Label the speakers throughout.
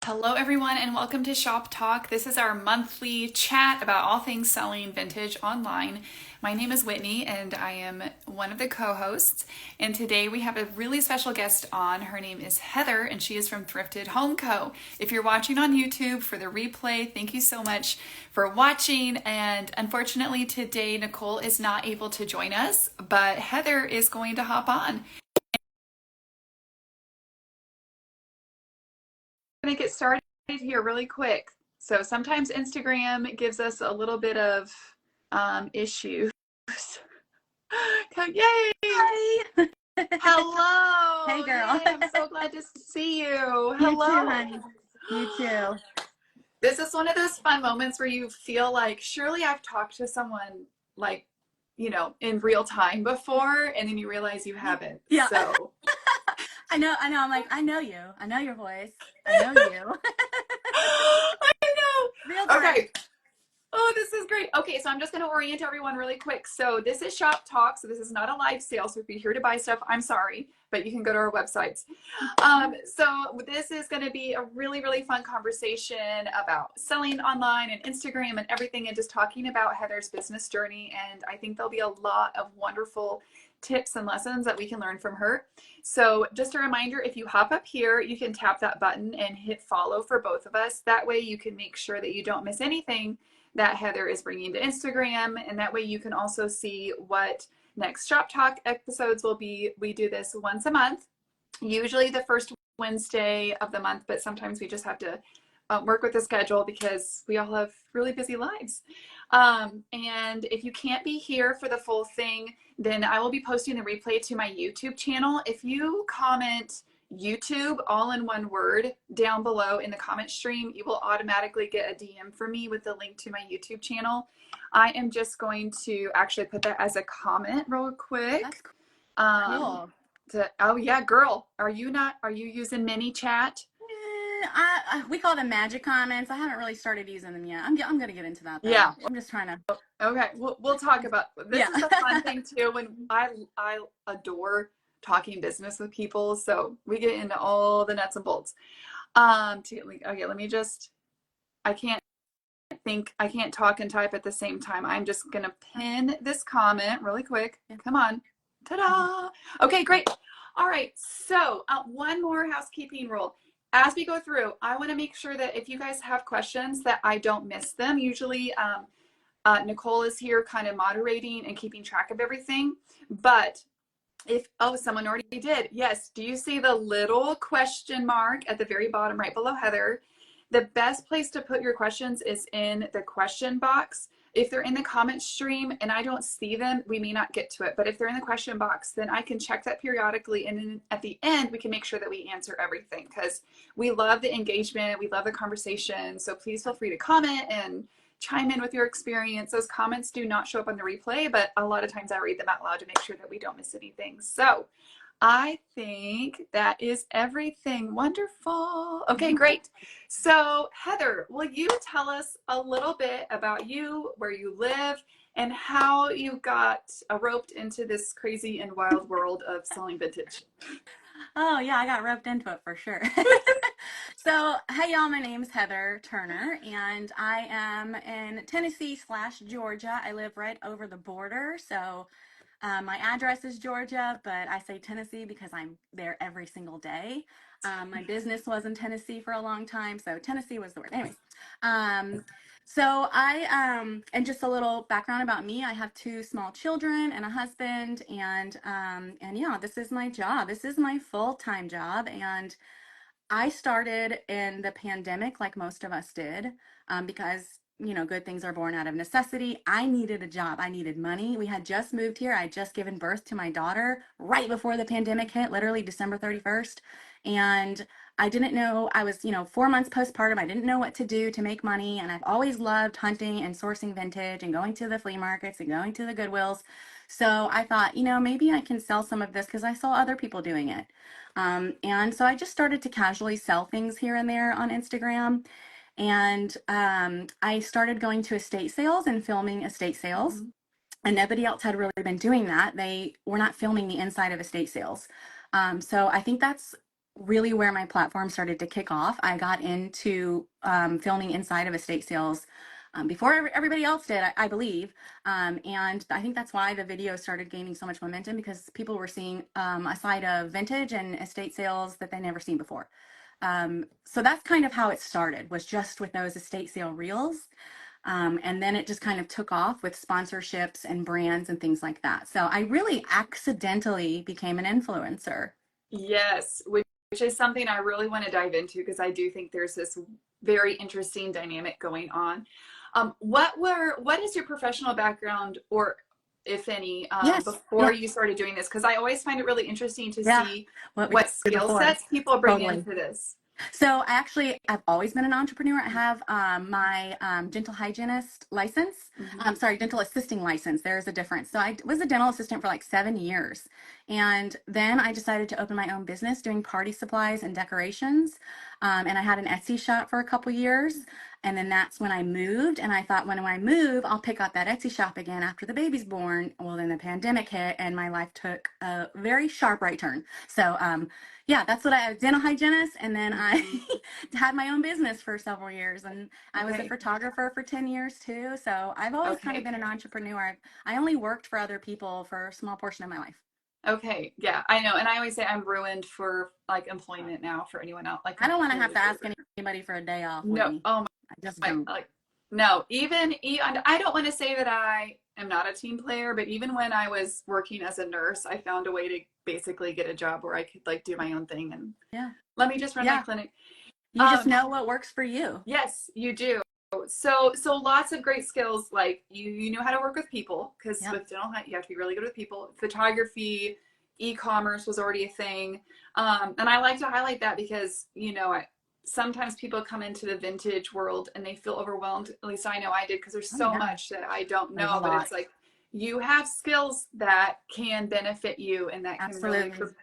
Speaker 1: Hello, everyone, and welcome to Shop Talk. This is our monthly chat about all things selling vintage online. My name is Whitney, and I am one of the co-hosts. And today we have a really special guest on. Her name is Heather, and she is from Thrifted Home Co. If you're watching on YouTube for the replay, thank you so much for watching. And unfortunately, today Nicole is not able to join us, but Heather is going to hop on. Going to get started here really quick. So sometimes Instagram gives us a little bit of issues. Yay!
Speaker 2: Hi.
Speaker 1: Hello.
Speaker 2: Hey, girl.
Speaker 1: Yay, I'm so glad to see you. Hello.
Speaker 2: You too, honey. You too.
Speaker 1: This is one of those fun moments where you feel like, surely I've talked to someone like, in real time before, and then you realize you haven't.
Speaker 2: Yeah.
Speaker 1: So
Speaker 2: I know. I'm like, I know you. I know your voice. I know you.
Speaker 1: I know.
Speaker 2: Real time.
Speaker 1: Okay. Oh, this is great. Okay, so I'm just going to orient everyone really quick. So this is Shop Talk. So this is not a live sale. So if you're here to buy stuff, I'm sorry, but you can go to our websites. So this is going to be a really, really fun conversation about selling online and Instagram and everything, and just talking about Heather's business journey. And I think there'll be a lot of wonderful tips and lessons that we can learn from her. So just a reminder, if you hop up here, you can tap that button and hit follow for both of us. That way you can make sure that you don't miss anything that Heather is bringing to Instagram, and that way you can also see what next Shop Talk episodes will be. We do this once a month, usually the first Wednesday of the month, but sometimes we just have to work with the schedule because we all have really busy lives. And if you can't be here for the full thing, then I will be posting the replay to my YouTube channel. If you comment YouTube all in one word down below in the comment stream, you will automatically get a DM from me with the link to my YouTube channel. I am just going to actually put that as a comment real quick.
Speaker 2: That's cool.
Speaker 1: Oh yeah, girl, are you using mini chat?
Speaker 2: We call them magic comments. I haven't really started using them yet. I'm going to get into that though.
Speaker 1: Yeah.
Speaker 2: I'm just trying to.
Speaker 1: Okay, we'll talk about this.
Speaker 2: Yeah.
Speaker 1: Is a fun thing too. When I adore talking business with people, so we get into all the nuts and bolts. Okay, let me just. I can't talk and type at the same time. I'm just gonna pin this comment really quick. Come on, ta-da! Okay, great. All right, so one more housekeeping rule. As we go through, I want to make sure that if you guys have questions, that I don't miss them. Usually, Nicole is here kind of moderating and keeping track of everything. But someone already did. Yes. Do you see the little question mark at the very bottom right below Heather? The best place to put your questions is in the question box. If they're in the comment stream and I don't see them, we may not get to it. But if they're in the question box, then I can check that periodically. And then at the end, we can make sure that we answer everything, because we love the engagement. We love the conversation. So please feel free to comment and chime in with your experience. Those comments do not show up on the replay, but a lot of times I read them out loud to make sure that we don't miss anything. So I think that is everything. Wonderful. Okay, great. So Heather, will you tell us a little bit about you, where you live, and how you got roped into this crazy and wild world of selling vintage?
Speaker 2: Oh, yeah, I got roped into it for sure. So, hey, y'all, my name's Heather Turner, and I am in Tennessee/Georgia. I live right over the border. So, my address is Georgia, but I say Tennessee because I'm there every single day. My business was in Tennessee for a long time, so Tennessee was the word. Anyways, and just a little background about me. I have two small children and a husband, and yeah, this is my job. This is my full-time job, and I started in the pandemic like most of us did, because good things are born out of necessity. I needed a job. I needed money. We had just moved here. I had just given birth to my daughter right before the pandemic hit, literally December 31st. And I didn't know, I was, 4 months postpartum. I didn't know what to do to make money. And I've always loved hunting and sourcing vintage and going to the flea markets and going to the Goodwills. So I thought, maybe I can sell some of this because I saw other people doing it. And so I just started to casually sell things here and there on Instagram. And I started going to estate sales and filming estate sales. Mm-hmm. And nobody else had really been doing that. They were not filming the inside of estate sales. So I think that's really where my platform started to kick off. I got into filming inside of estate sales before everybody else did, I believe. And I think that's why the video started gaining so much momentum, because people were seeing a side of vintage and estate sales that they never seen before. So that's kind of how it started, was just with those estate sale reels. And then it just kind of took off with sponsorships and brands and things like that. So I really accidentally became an influencer.
Speaker 1: Yes, which is something I really want to dive into because I do think there's this very interesting dynamic going on. What is your professional background, or if any,
Speaker 2: Yes.
Speaker 1: before
Speaker 2: Yeah.
Speaker 1: you started doing this? Because I always find it really interesting to
Speaker 2: Yeah.
Speaker 1: see
Speaker 2: What we
Speaker 1: what
Speaker 2: did
Speaker 1: skill
Speaker 2: before.
Speaker 1: sets people bring
Speaker 2: Totally.
Speaker 1: into this.
Speaker 2: So I've always been an entrepreneur. I have my dental hygienist license.
Speaker 1: Mm-hmm.
Speaker 2: Sorry, dental assisting license. There's a difference. So I was a dental assistant for like 7 years. And then I decided to open my own business doing party supplies and decorations. And I had an Etsy shop for a couple years. And then that's when I moved. And I thought, when I move, I'll pick up that Etsy shop again after the baby's born. Well, then the pandemic hit and my life took a very sharp right turn. So yeah, that's what I was, dental hygienist, and then I
Speaker 1: Mm-hmm.
Speaker 2: had my own business for several years, and I was a
Speaker 1: Okay.
Speaker 2: photographer for 10 years too. So I've always kind of
Speaker 1: Okay.
Speaker 2: been an entrepreneur. I only worked for other people for a small portion of my life.
Speaker 1: Okay. Yeah, I know. And I always say I'm ruined for like employment now for anyone else. Like
Speaker 2: I don't want to have
Speaker 1: completely
Speaker 2: to ask
Speaker 1: ruined.
Speaker 2: anybody for a day off,
Speaker 1: No.
Speaker 2: Whitney.
Speaker 1: Oh
Speaker 2: I just
Speaker 1: my,
Speaker 2: don't.
Speaker 1: like, no, even I don't want to say that I am not a team player, but even when I was working as a nurse, I found a way to basically get a job where I could like do my own thing and
Speaker 2: Yeah.
Speaker 1: let me just run my
Speaker 2: Yeah.
Speaker 1: clinic.
Speaker 2: You just
Speaker 1: Um,
Speaker 2: know what works for you.
Speaker 1: yes, you do. So lots of great skills. Like you know how to work with people because
Speaker 2: Yep.
Speaker 1: with dental you have to be really good with people. Photography, e-commerce was already a thing, and I like to highlight that because sometimes people come into the vintage world and they feel overwhelmed. At least I know I did because there's
Speaker 2: Oh
Speaker 1: so
Speaker 2: yeah.
Speaker 1: much that I don't
Speaker 2: There's a
Speaker 1: know. But
Speaker 2: lot.
Speaker 1: it's like you have skills that can benefit you and that can really
Speaker 2: Absolutely.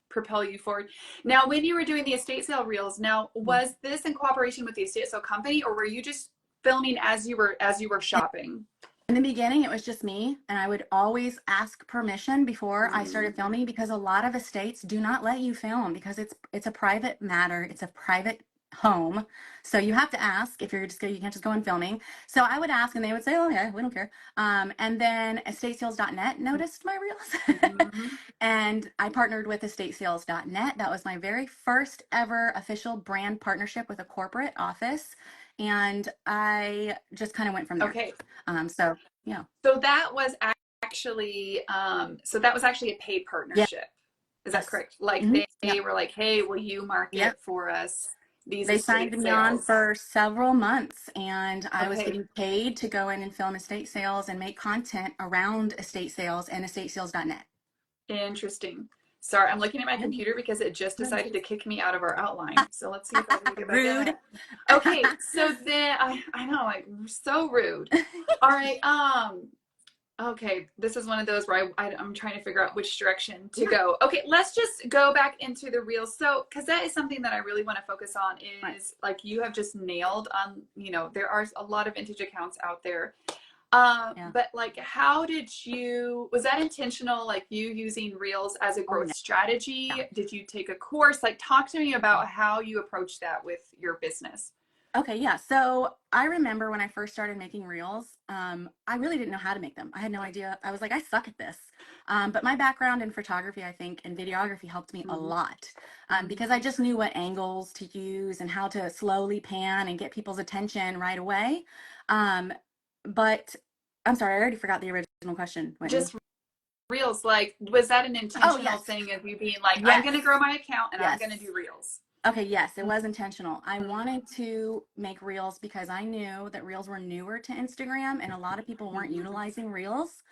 Speaker 1: propel you forward. Now, when you were doing the estate sale reels, now was this in cooperation with the estate sale company, or were you just filming as you were shopping?
Speaker 2: In the beginning, it was just me, and I would always ask permission before I
Speaker 1: Mm-hmm.
Speaker 2: started filming, because a lot of estates do not let you film because it's a private matter, it's a private home. So you have to ask if you're just you can't just go in filming. So I would ask, and they would say, "Oh yeah, we don't care." And then estatesales.net noticed my reels,
Speaker 1: Mm-hmm.
Speaker 2: and I partnered with estatesales.net. That was my very first ever official brand partnership with a corporate office, and I just kind of went from there.
Speaker 1: Okay,
Speaker 2: So yeah.
Speaker 1: so that was actually a paid
Speaker 2: Yeah.
Speaker 1: partnership. Is that
Speaker 2: Yes.
Speaker 1: correct? Like
Speaker 2: Hmm.
Speaker 1: they
Speaker 2: Yep.
Speaker 1: were like, "Hey, will you
Speaker 2: Yep.
Speaker 1: market for us these
Speaker 2: They signed
Speaker 1: estate
Speaker 2: me on
Speaker 1: sales?"
Speaker 2: for several months, and I was
Speaker 1: Okay,
Speaker 2: getting paid to go in and film estate sales and make content around estate sales and estatesales.net.
Speaker 1: interesting. Sorry, I'm looking at my
Speaker 2: Yep.
Speaker 1: computer because it just decided to kick me out of our outline. So let's see if I can get back in
Speaker 2: Rude.
Speaker 1: it. Okay, so then I know, like so rude. All right, okay, this is one of those where I'm trying to figure out which direction to
Speaker 2: Yeah.
Speaker 1: go. Okay, let's just go back into the reels. So, because that is something that I really want to focus on
Speaker 2: Right.
Speaker 1: is like you have just nailed on, there are a lot of vintage accounts out there.
Speaker 2: Yeah.
Speaker 1: But like, was that intentional, like you using reels as a
Speaker 2: Oh
Speaker 1: growth
Speaker 2: yeah.
Speaker 1: strategy?
Speaker 2: Yeah.
Speaker 1: Did you take a course? Like, talk to me
Speaker 2: Yeah.
Speaker 1: about how you approach that with your business.
Speaker 2: Okay, yeah. So I remember when I first started making reels, I really didn't know how to make them. I had no idea. I was like, I suck at this. But my background in photography, I think, and videography helped me a
Speaker 1: Mm-hmm.
Speaker 2: lot, because
Speaker 1: Mm-hmm.
Speaker 2: I just knew what angles to use and how to slowly pan and get people's attention right away. Um, but I'm sorry, I already forgot the original question, Whitney.
Speaker 1: Just reels, like, was that an
Speaker 2: Oh,
Speaker 1: intentional
Speaker 2: yes.
Speaker 1: thing of you being like, I'm
Speaker 2: Yes.
Speaker 1: going to grow my account and I'm
Speaker 2: Yes.
Speaker 1: going to do reels?
Speaker 2: Okay, yes, it was intentional. I wanted to make reels because I knew that reels were newer to Instagram and a lot of people weren't
Speaker 1: Mm-hmm.
Speaker 2: utilizing reels.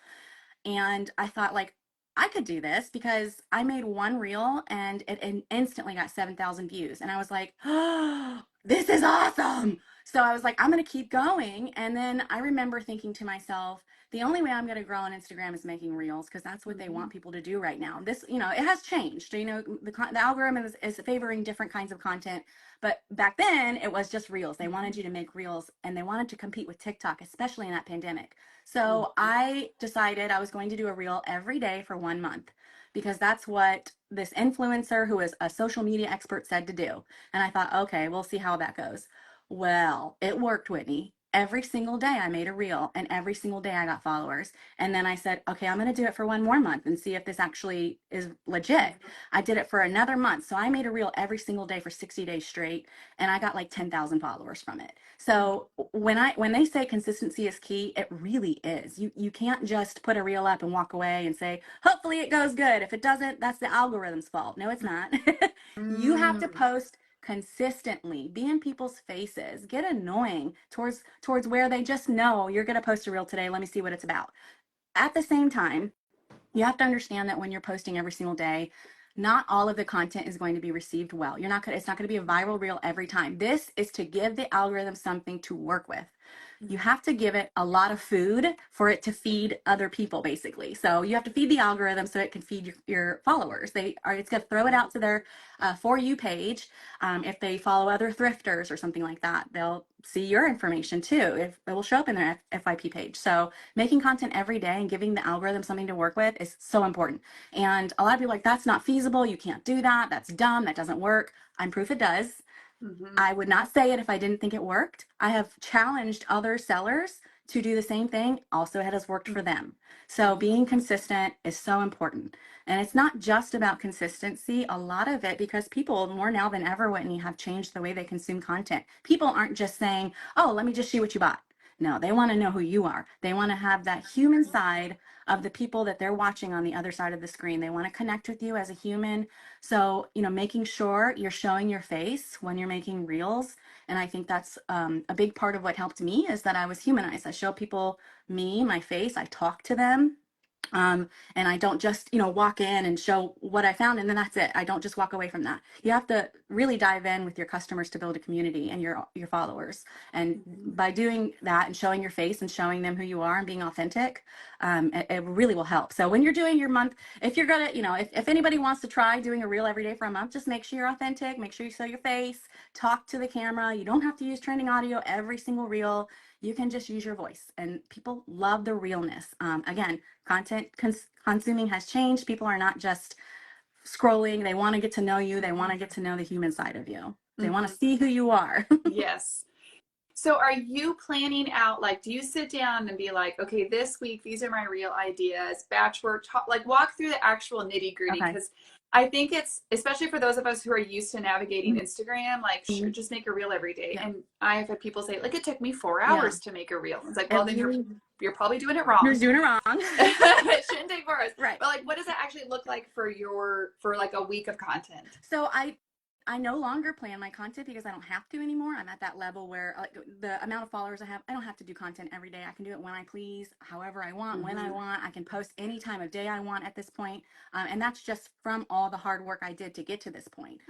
Speaker 2: And I thought, like, I could do this because I made one reel and it instantly got 7,000 views. And I was like, oh, this is awesome. So I was like, I'm going to keep going. And then I remember thinking to myself, the only way I'm going to grow on Instagram is making reels, because that's what they
Speaker 1: Mm-hmm.
Speaker 2: want people to do right now. This, it has changed. The algorithm is favoring different kinds of content. But back then, it was just reels. They wanted you to make reels, and they wanted to compete with TikTok, especially in that pandemic. So
Speaker 1: Mm-hmm.
Speaker 2: I decided I was going to do a reel every day for 1 month. because that's what this influencer who is a social media expert said to do. And I thought, okay, we'll see how that goes. Well, it worked, Whitney. Every single day I made a reel, and every single day I got followers. And then I said, okay, I'm going to do it for one more month and see if this actually is legit. I did it for another month. So I made a reel every single day for 60 days straight, and I got like 10,000 followers from it. So when they say consistency is key, it really is. You can't just put a reel up and walk away and say, hopefully it goes good. If it doesn't, that's the algorithm's fault. No, it's not. You have to
Speaker 1: Mm.
Speaker 2: post consistently, be in people's faces, get annoying towards where they just know you're going to post a reel today. Let me see what it's about. At the same time, you have to understand that when you're posting every single day, not all of the content is going to be received well. It's not going to be a viral reel every time. This is to give the algorithm something to work with. You have to give it a lot of food for it to feed other people, basically. So you have to feed the algorithm so it can feed your followers. It's going to throw it out to their For You page. If they follow other thrifters or something like that, they'll see your information too. It will show up in their FYP page. So making content every day and giving the algorithm something to work with is so important. And a lot of people are like, that's not feasible. You can't do that. That's dumb. That doesn't work. I'm proof it does.
Speaker 1: Mm-hmm.
Speaker 2: I would not say it if I didn't think it worked. I have challenged other sellers to do the same thing. Also, it has worked for them. So being consistent is so important. And it's not just about consistency. A lot of it, because people more now than ever, Whitney, have changed the way they consume content. People aren't just saying, oh, let me just see what you bought. No, they want to know who you are. They want to have that human side of the people that they're watching on the other side of the screen. They want to connect with you as a human. So, making sure you're showing your face when you're making reels. And I think that's a big part of what helped me is that I was humanized. I show people me, my face, I talk to them. And I don't just, walk in and show what I found and then that's it. I don't just walk away from that. You have to really dive in with your customers to build a community and your followers. And by doing that and showing your face and showing them who you are and being authentic, it really will help. So when you're doing your month, if you're gonna, if anybody wants to try doing a reel every day for a month, just make sure you're authentic. Make sure you show your face, talk to the camera. You don't have to use trending audio every single reel. You can just use your voice, and people love the realness. Again, content consuming has changed. People are not just scrolling. They want to get to know you. They want to get to know the human side of you. They want
Speaker 1: Mm-hmm.
Speaker 2: to see who you are.
Speaker 1: Yes. So are you planning out, like, do you sit down and be like, okay, this week, these are my real ideas, batch work, like walk through the actual nitty gritty?
Speaker 2: Okay.
Speaker 1: Because I think it's, especially for those of us who are used to navigating Instagram, like, sure,
Speaker 2: Mhm.
Speaker 1: just make a reel every day.
Speaker 2: Yeah.
Speaker 1: And I have had people say, like, it took me 4 hours
Speaker 2: Yeah.
Speaker 1: to make a reel. It's like,
Speaker 2: It
Speaker 1: well, then
Speaker 2: really,
Speaker 1: you're probably doing it
Speaker 2: you're
Speaker 1: wrong.
Speaker 2: doing it wrong.
Speaker 1: It shouldn't take 4 hours.
Speaker 2: Right.
Speaker 1: But like, what does that actually look like for like a week of content?
Speaker 2: So I no longer plan my content because I don't have to anymore. I'm at that level where like the amount of followers I have, I don't have to do content every day. I can do it when I please, however I want, when I
Speaker 1: Mm-hmm.
Speaker 2: want. I can post any time of day I want at this point. And that's just from all the hard work I did to get to this point.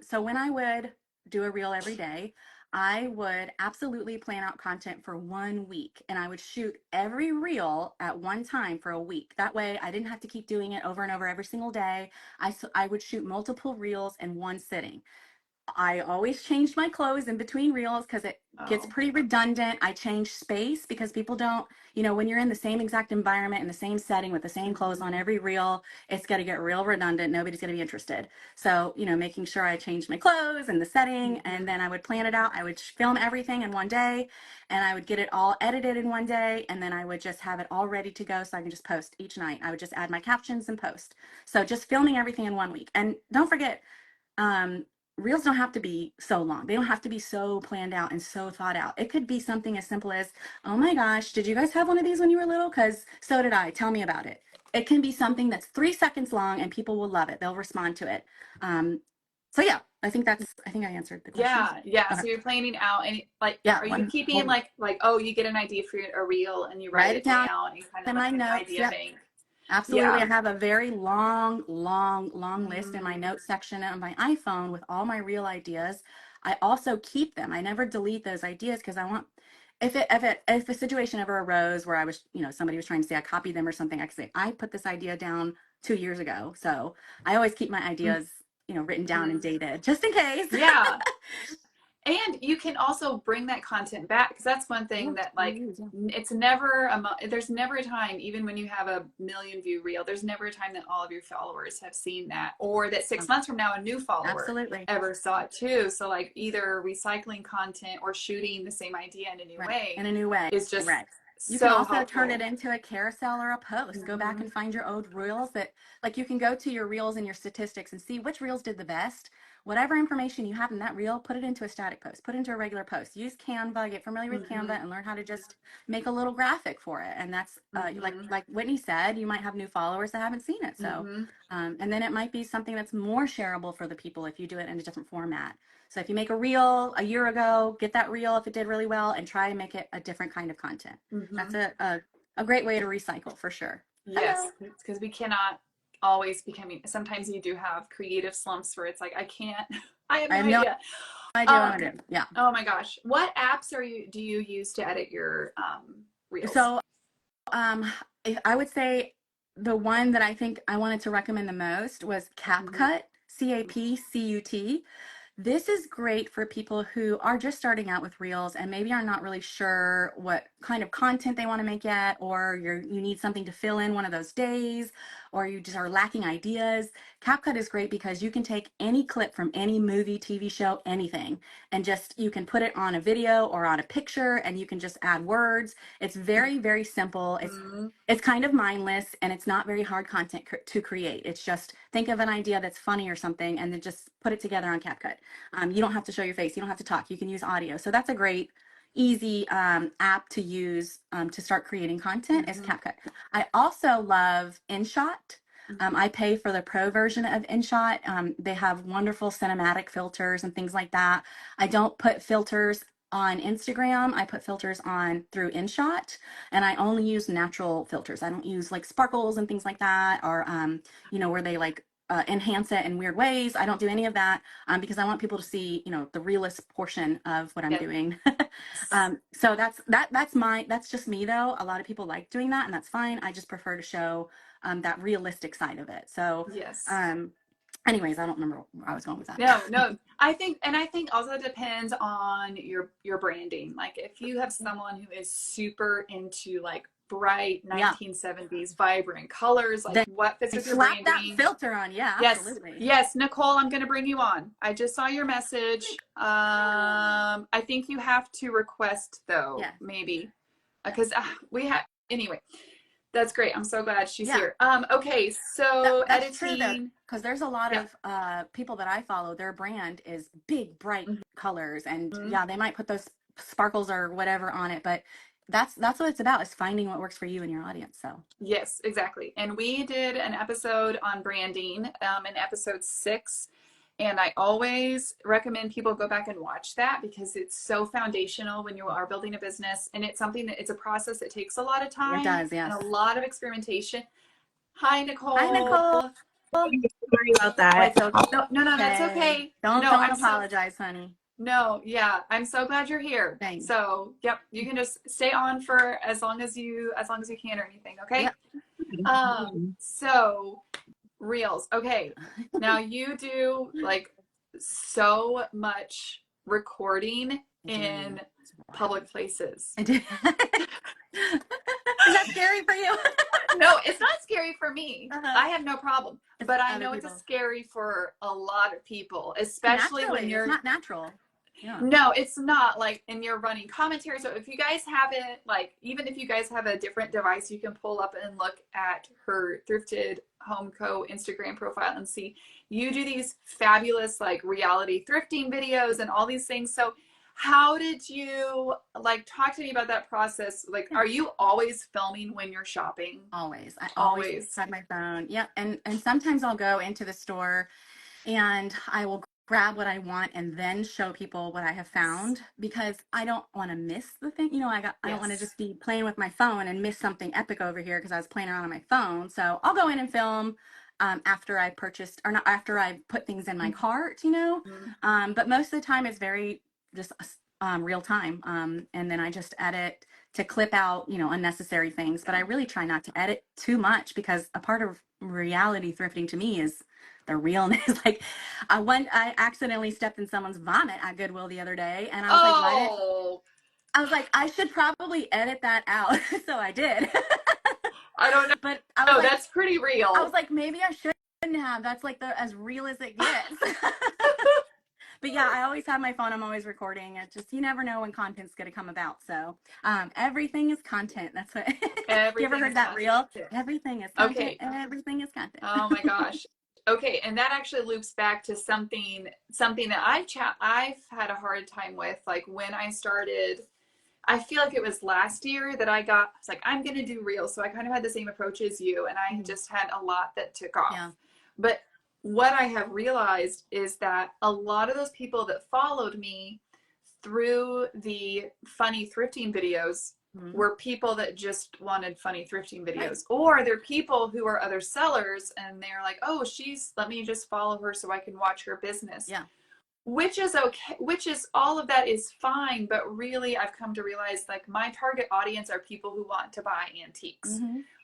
Speaker 2: So when I would do a reel every day, I would absolutely plan out content for 1 week and I would shoot every reel at one time for a week. That way I didn't have to keep doing it over and over every single day. I would shoot multiple reels in one sitting. I always changed my clothes in between reels because it gets
Speaker 1: Oh.
Speaker 2: pretty redundant. I change space because people don't, when you're in the same exact environment, in the same setting with the same clothes on every reel, it's going to get real redundant. Nobody's going to be interested. So, making sure I changed my clothes and the setting, and then I would plan it out. I would film everything in one day and I would get it all edited in one day. And then I would just have it all ready to go so I can just post each night. I would just add my captions and post. So just filming everything in 1 week. And don't forget, um, reels don't have to be so long. They don't have to be so planned out and so thought out. It could be something as simple as, oh my gosh, did you guys have one of these when you were little? Because so did I. Tell me about it. It can be something that's 3 seconds long and people will love it. They'll respond to it. So yeah, I think I answered the question.
Speaker 1: Yeah, yeah.
Speaker 2: Okay.
Speaker 1: So you're planning out, and like,
Speaker 2: Yeah,
Speaker 1: are you
Speaker 2: one
Speaker 1: keeping
Speaker 2: whole week.
Speaker 1: like oh, you get an idea for a reel and you write
Speaker 2: Write it
Speaker 1: it
Speaker 2: down
Speaker 1: down and kind of
Speaker 2: in
Speaker 1: like
Speaker 2: my
Speaker 1: an
Speaker 2: notes.
Speaker 1: idea
Speaker 2: Yep.
Speaker 1: bank?
Speaker 2: Absolutely.
Speaker 1: Yeah.
Speaker 2: I have a very long list in my
Speaker 1: Mm,
Speaker 2: notes section on my iPhone with all my real ideas. I also keep them. I never delete those ideas because I want, if a situation ever arose where I was, somebody was trying to say I copied them or something, I could say, I put this idea down 2 years ago. So I always keep my
Speaker 1: mm,
Speaker 2: ideas, written down and
Speaker 1: mm.
Speaker 2: dated just in case.
Speaker 1: Yeah. And you can also bring that content back, because that's one thing
Speaker 2: Yeah,
Speaker 1: that like
Speaker 2: yeah.
Speaker 1: it's never there's never a time, even when you have a million view reel, there's never a time that all of your followers have seen that, or that 6 months from now a new follower
Speaker 2: Absolutely.
Speaker 1: ever saw it too. So like either recycling content or shooting the same idea in a new
Speaker 2: Right.
Speaker 1: way
Speaker 2: In a new way.
Speaker 1: is just
Speaker 2: Right. You can
Speaker 1: so
Speaker 2: also turn it
Speaker 1: helpful.
Speaker 2: into a carousel or a post. Go back
Speaker 1: Mm-hmm.
Speaker 2: and find your old reels that, like, you can go to your reels and your statistics and see which reels did the best. Whatever information you have in that reel, put it into a static post, put it into a regular post. Use Canva, get familiar with Canva,
Speaker 1: Mm-hmm.
Speaker 2: and learn how to just make a little graphic for it. And that's
Speaker 1: Mm-hmm.
Speaker 2: like Whitney said, you might have new followers that haven't seen it. So,
Speaker 1: Mm-hmm.
Speaker 2: and then it might be something that's more shareable for the people if you do it in a different format. So if you make a reel a year ago, get that reel if it did really well, and try and make it a different kind of content.
Speaker 1: Mm-hmm.
Speaker 2: That's a great way to recycle for sure.
Speaker 1: Yes,
Speaker 2: Hello.
Speaker 1: because we cannot always becoming. Sometimes you do have creative slumps where it's like I can't. I have
Speaker 2: I
Speaker 1: no
Speaker 2: have no
Speaker 1: idea.
Speaker 2: idea what I'm
Speaker 1: Um.
Speaker 2: doing. Yeah.
Speaker 1: Oh my gosh, what apps do you use to edit your reels?
Speaker 2: So if I would say the one that I think I wanted to recommend the most was
Speaker 1: Mm-hmm.
Speaker 2: CapCut, CapCut. This is great for people who are just starting out with Reels and maybe are not really sure what kind of content they want to make yet, or you need something to fill in one of those days, or you just are lacking ideas. CapCut is great because you can take any clip from any movie, TV show, anything, and just you can put it on a video or on a picture, and you can just add words. It's very, very simple.
Speaker 1: Mm-hmm.
Speaker 2: It's kind of mindless, and it's not very hard content to create. It's just think of an idea that's funny or something and then just put it together on CapCut. You don't have to show your face. You don't have to talk. You can use audio. So that's a great, easy app to use to start creating content is
Speaker 1: Mm-hmm.
Speaker 2: CapCut. I also love InShot. I pay for the pro version of InShot. They have wonderful cinematic filters and things like that. I don't put filters on Instagram. I put filters on through InShot, and I only use natural filters. I don't use like sparkles and things like that, or where they like enhance it in weird ways. I don't do any of that because I want people to see, the realist portion of what I'm
Speaker 1: Yes.
Speaker 2: doing. So that's just me though. A lot of people like doing that, and that's fine. I just prefer to show that realistic side of it. So,
Speaker 1: Yes.
Speaker 2: um, anyways, I don't remember where I was going with that.
Speaker 1: No, no. I think also it depends on your branding. Like if you have someone who is super into like bright
Speaker 2: Yeah,
Speaker 1: 1970s vibrant colors, like
Speaker 2: they,
Speaker 1: what fits
Speaker 2: they
Speaker 1: with your
Speaker 2: slap that
Speaker 1: branding.
Speaker 2: filter on. Yeah,
Speaker 1: Yes.
Speaker 2: absolutely.
Speaker 1: Yes, Nicole, I'm going to bring you on. I just saw your message. I think you have to request though,
Speaker 2: Yeah,
Speaker 1: maybe. Because we have anyway. That's great. I'm so glad she's
Speaker 2: yeah.
Speaker 1: here. Okay,
Speaker 2: That
Speaker 1: so
Speaker 2: that's true though,
Speaker 1: editing.
Speaker 2: because there's a lot
Speaker 1: Yeah.
Speaker 2: of people that I follow. Their brand is big, bright colors, and
Speaker 1: Mhm.
Speaker 2: yeah, they might put those sparkles or whatever on it, but that's what it's about, is finding what works for you and your audience. So
Speaker 1: Yes, exactly. And we did an episode on branding in episode 6. And I always recommend people go back and watch that because it's so foundational when you are building a business. And it's something that it's a process that takes a lot of
Speaker 2: it
Speaker 1: time
Speaker 2: does,
Speaker 1: and
Speaker 2: yes.
Speaker 1: a lot of experimentation. Hi,
Speaker 2: Hi,
Speaker 1: Nicole.
Speaker 2: Nicole.
Speaker 3: Sorry about
Speaker 2: Oh,
Speaker 3: that.
Speaker 2: it's
Speaker 1: No, no, no, that's
Speaker 2: okay.
Speaker 1: okay.
Speaker 2: Don't
Speaker 1: No,
Speaker 2: don't
Speaker 1: I'm so,
Speaker 2: apologize, honey.
Speaker 1: no, yeah, I'm so glad you're here.
Speaker 2: Thanks.
Speaker 1: So, yep, you can just stay on for as long as you can or anything, okay?
Speaker 2: Yep.
Speaker 1: So reels. Okay. Now you do like so much recording
Speaker 2: I do.
Speaker 1: in
Speaker 2: It's wild.
Speaker 1: public places.
Speaker 2: I do. Is that scary for you?
Speaker 1: No, it's not scary for me.
Speaker 2: Uh-huh.
Speaker 1: I have no problem.
Speaker 2: It's
Speaker 1: But I
Speaker 2: other
Speaker 1: know it's
Speaker 2: people.
Speaker 1: scary for a lot of people, especially when
Speaker 2: Naturally, it's
Speaker 1: you're
Speaker 2: not natural. Yeah.
Speaker 1: no, it's not like, and you're running commentary. So if you guys haven't, like, even if you guys have a different device, you can pull up and look at her Thrifted Home Co. Instagram profile and see you do these fabulous, like, reality thrifting videos and all these things. So how did you, like, talk to me about that process? Like,
Speaker 2: Yeah.
Speaker 1: are you always filming when you're shopping?
Speaker 2: Always. I always
Speaker 1: Always.
Speaker 2: have my phone. Yep. And sometimes I'll go into the store and I will grab what I want and then show people what I have found, because I don't want to miss the thing. I don't want to
Speaker 1: Yes.
Speaker 2: just be playing with my phone and miss something epic over here because I was playing around on my phone. So I'll go in and film after I purchased, or not after I put things in my cart.
Speaker 1: Mhm.
Speaker 2: But most of the time it's very just real time. And then I just edit to clip out, unnecessary things. But I really try not to edit too much, because a part of reality thrifting to me is the realness. Like I accidentally stepped in someone's vomit at Goodwill the other day, and I was like, why did
Speaker 1: Oh,
Speaker 2: I was like, I should probably edit that out. So I did.
Speaker 1: I don't know.
Speaker 2: But
Speaker 1: No, that's pretty
Speaker 2: I was
Speaker 1: real.
Speaker 2: like, maybe I shouldn't have. That's like the as real as it gets. But yeah, I always have my phone. I'm always recording. It just, you never know when content's going to come about. So everything is content. That's what. You ever
Speaker 1: Everything
Speaker 2: heard
Speaker 1: is
Speaker 2: that
Speaker 1: content.
Speaker 2: reel? Everything is content.
Speaker 1: Okay.
Speaker 2: Everything is content.
Speaker 1: Oh my gosh. Okay, and that actually loops back to something that I've had a hard time with, like when I started. I feel like it was last year that I was like, I'm gonna do reels. So I kind of had the same approach as you, and I just had a lot that took off.
Speaker 2: Yeah.
Speaker 1: But what I have realized is that a lot of those people that followed me through the funny thrifting videos were people that just wanted funny thrifting videos,
Speaker 2: Right.
Speaker 1: or they're people who are other sellers and they're like, oh, let me just follow her so I can watch her business.
Speaker 2: Yeah.
Speaker 1: Which is okay, all of that is fine, but really I've come to realize like my target audience are people who want to buy antiques.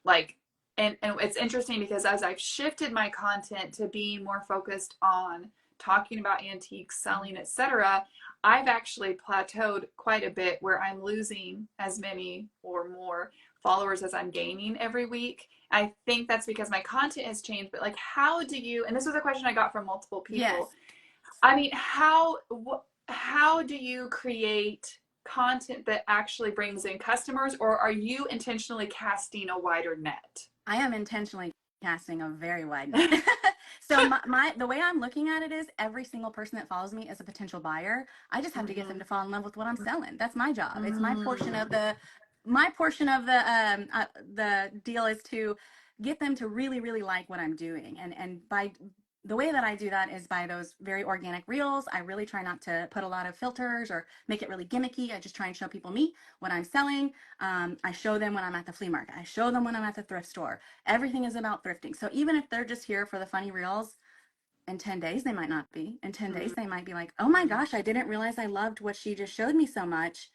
Speaker 1: Like, and it's interesting because as I've shifted my content to being more focused on talking about antiques, selling, etc., I've actually plateaued quite a bit where I'm losing as many or more followers as I'm gaining every week. I think that's because my content has changed, but like, how do you, and this was a question I got from multiple people.
Speaker 2: Yes.
Speaker 1: I mean, how do you create content that actually brings in customers, or are you intentionally casting a wider net?
Speaker 2: I am intentionally casting a very wide net. So the way I'm looking at it is every single person that follows me is a potential buyer. I just have to get them to fall in love with what I'm selling. That's my job. It's my portion of the the deal is to get them to really, really like what I'm doing. And by the way that I do that is by those very organic reels. I really try not to put a lot of filters or make it really gimmicky. I just try and show people me, what I'm selling. I show them when I'm at the flea market. I show them when I'm at the thrift store. Everything is about thrifting. So even if they're just here for the funny reels, in 10 days, they might not be. In 10 days, they might be like, oh my gosh, I didn't realize I loved what she just showed me so much.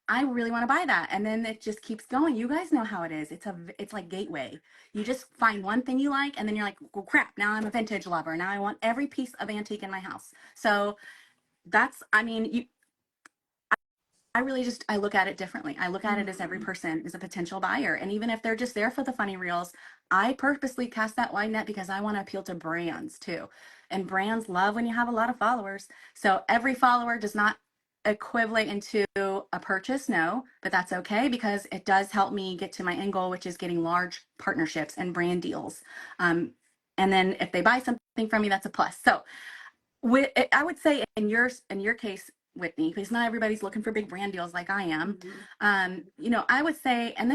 Speaker 2: I really want to buy that. And then it just keeps going. You guys know how it is. It's like Gateway. You just find one thing you like, and then you're like, well, crap, now I'm a vintage lover. Now I want every piece of antique in my house. So I mean, I really I look at it differently. I look at it as every person is a potential buyer. And even if they're just there for the funny reels, I purposely cast that wide net because I want to appeal to brands too. And brands love when you have a lot of followers. So every follower does not equivalent into a purchase, no, but that's okay because it does help me get to my end goal, which is getting large partnerships and brand deals. And then if they buy something from me, that's a plus. So I would say in your case, Whitney, because not everybody's looking for big brand deals like I am. I would say, and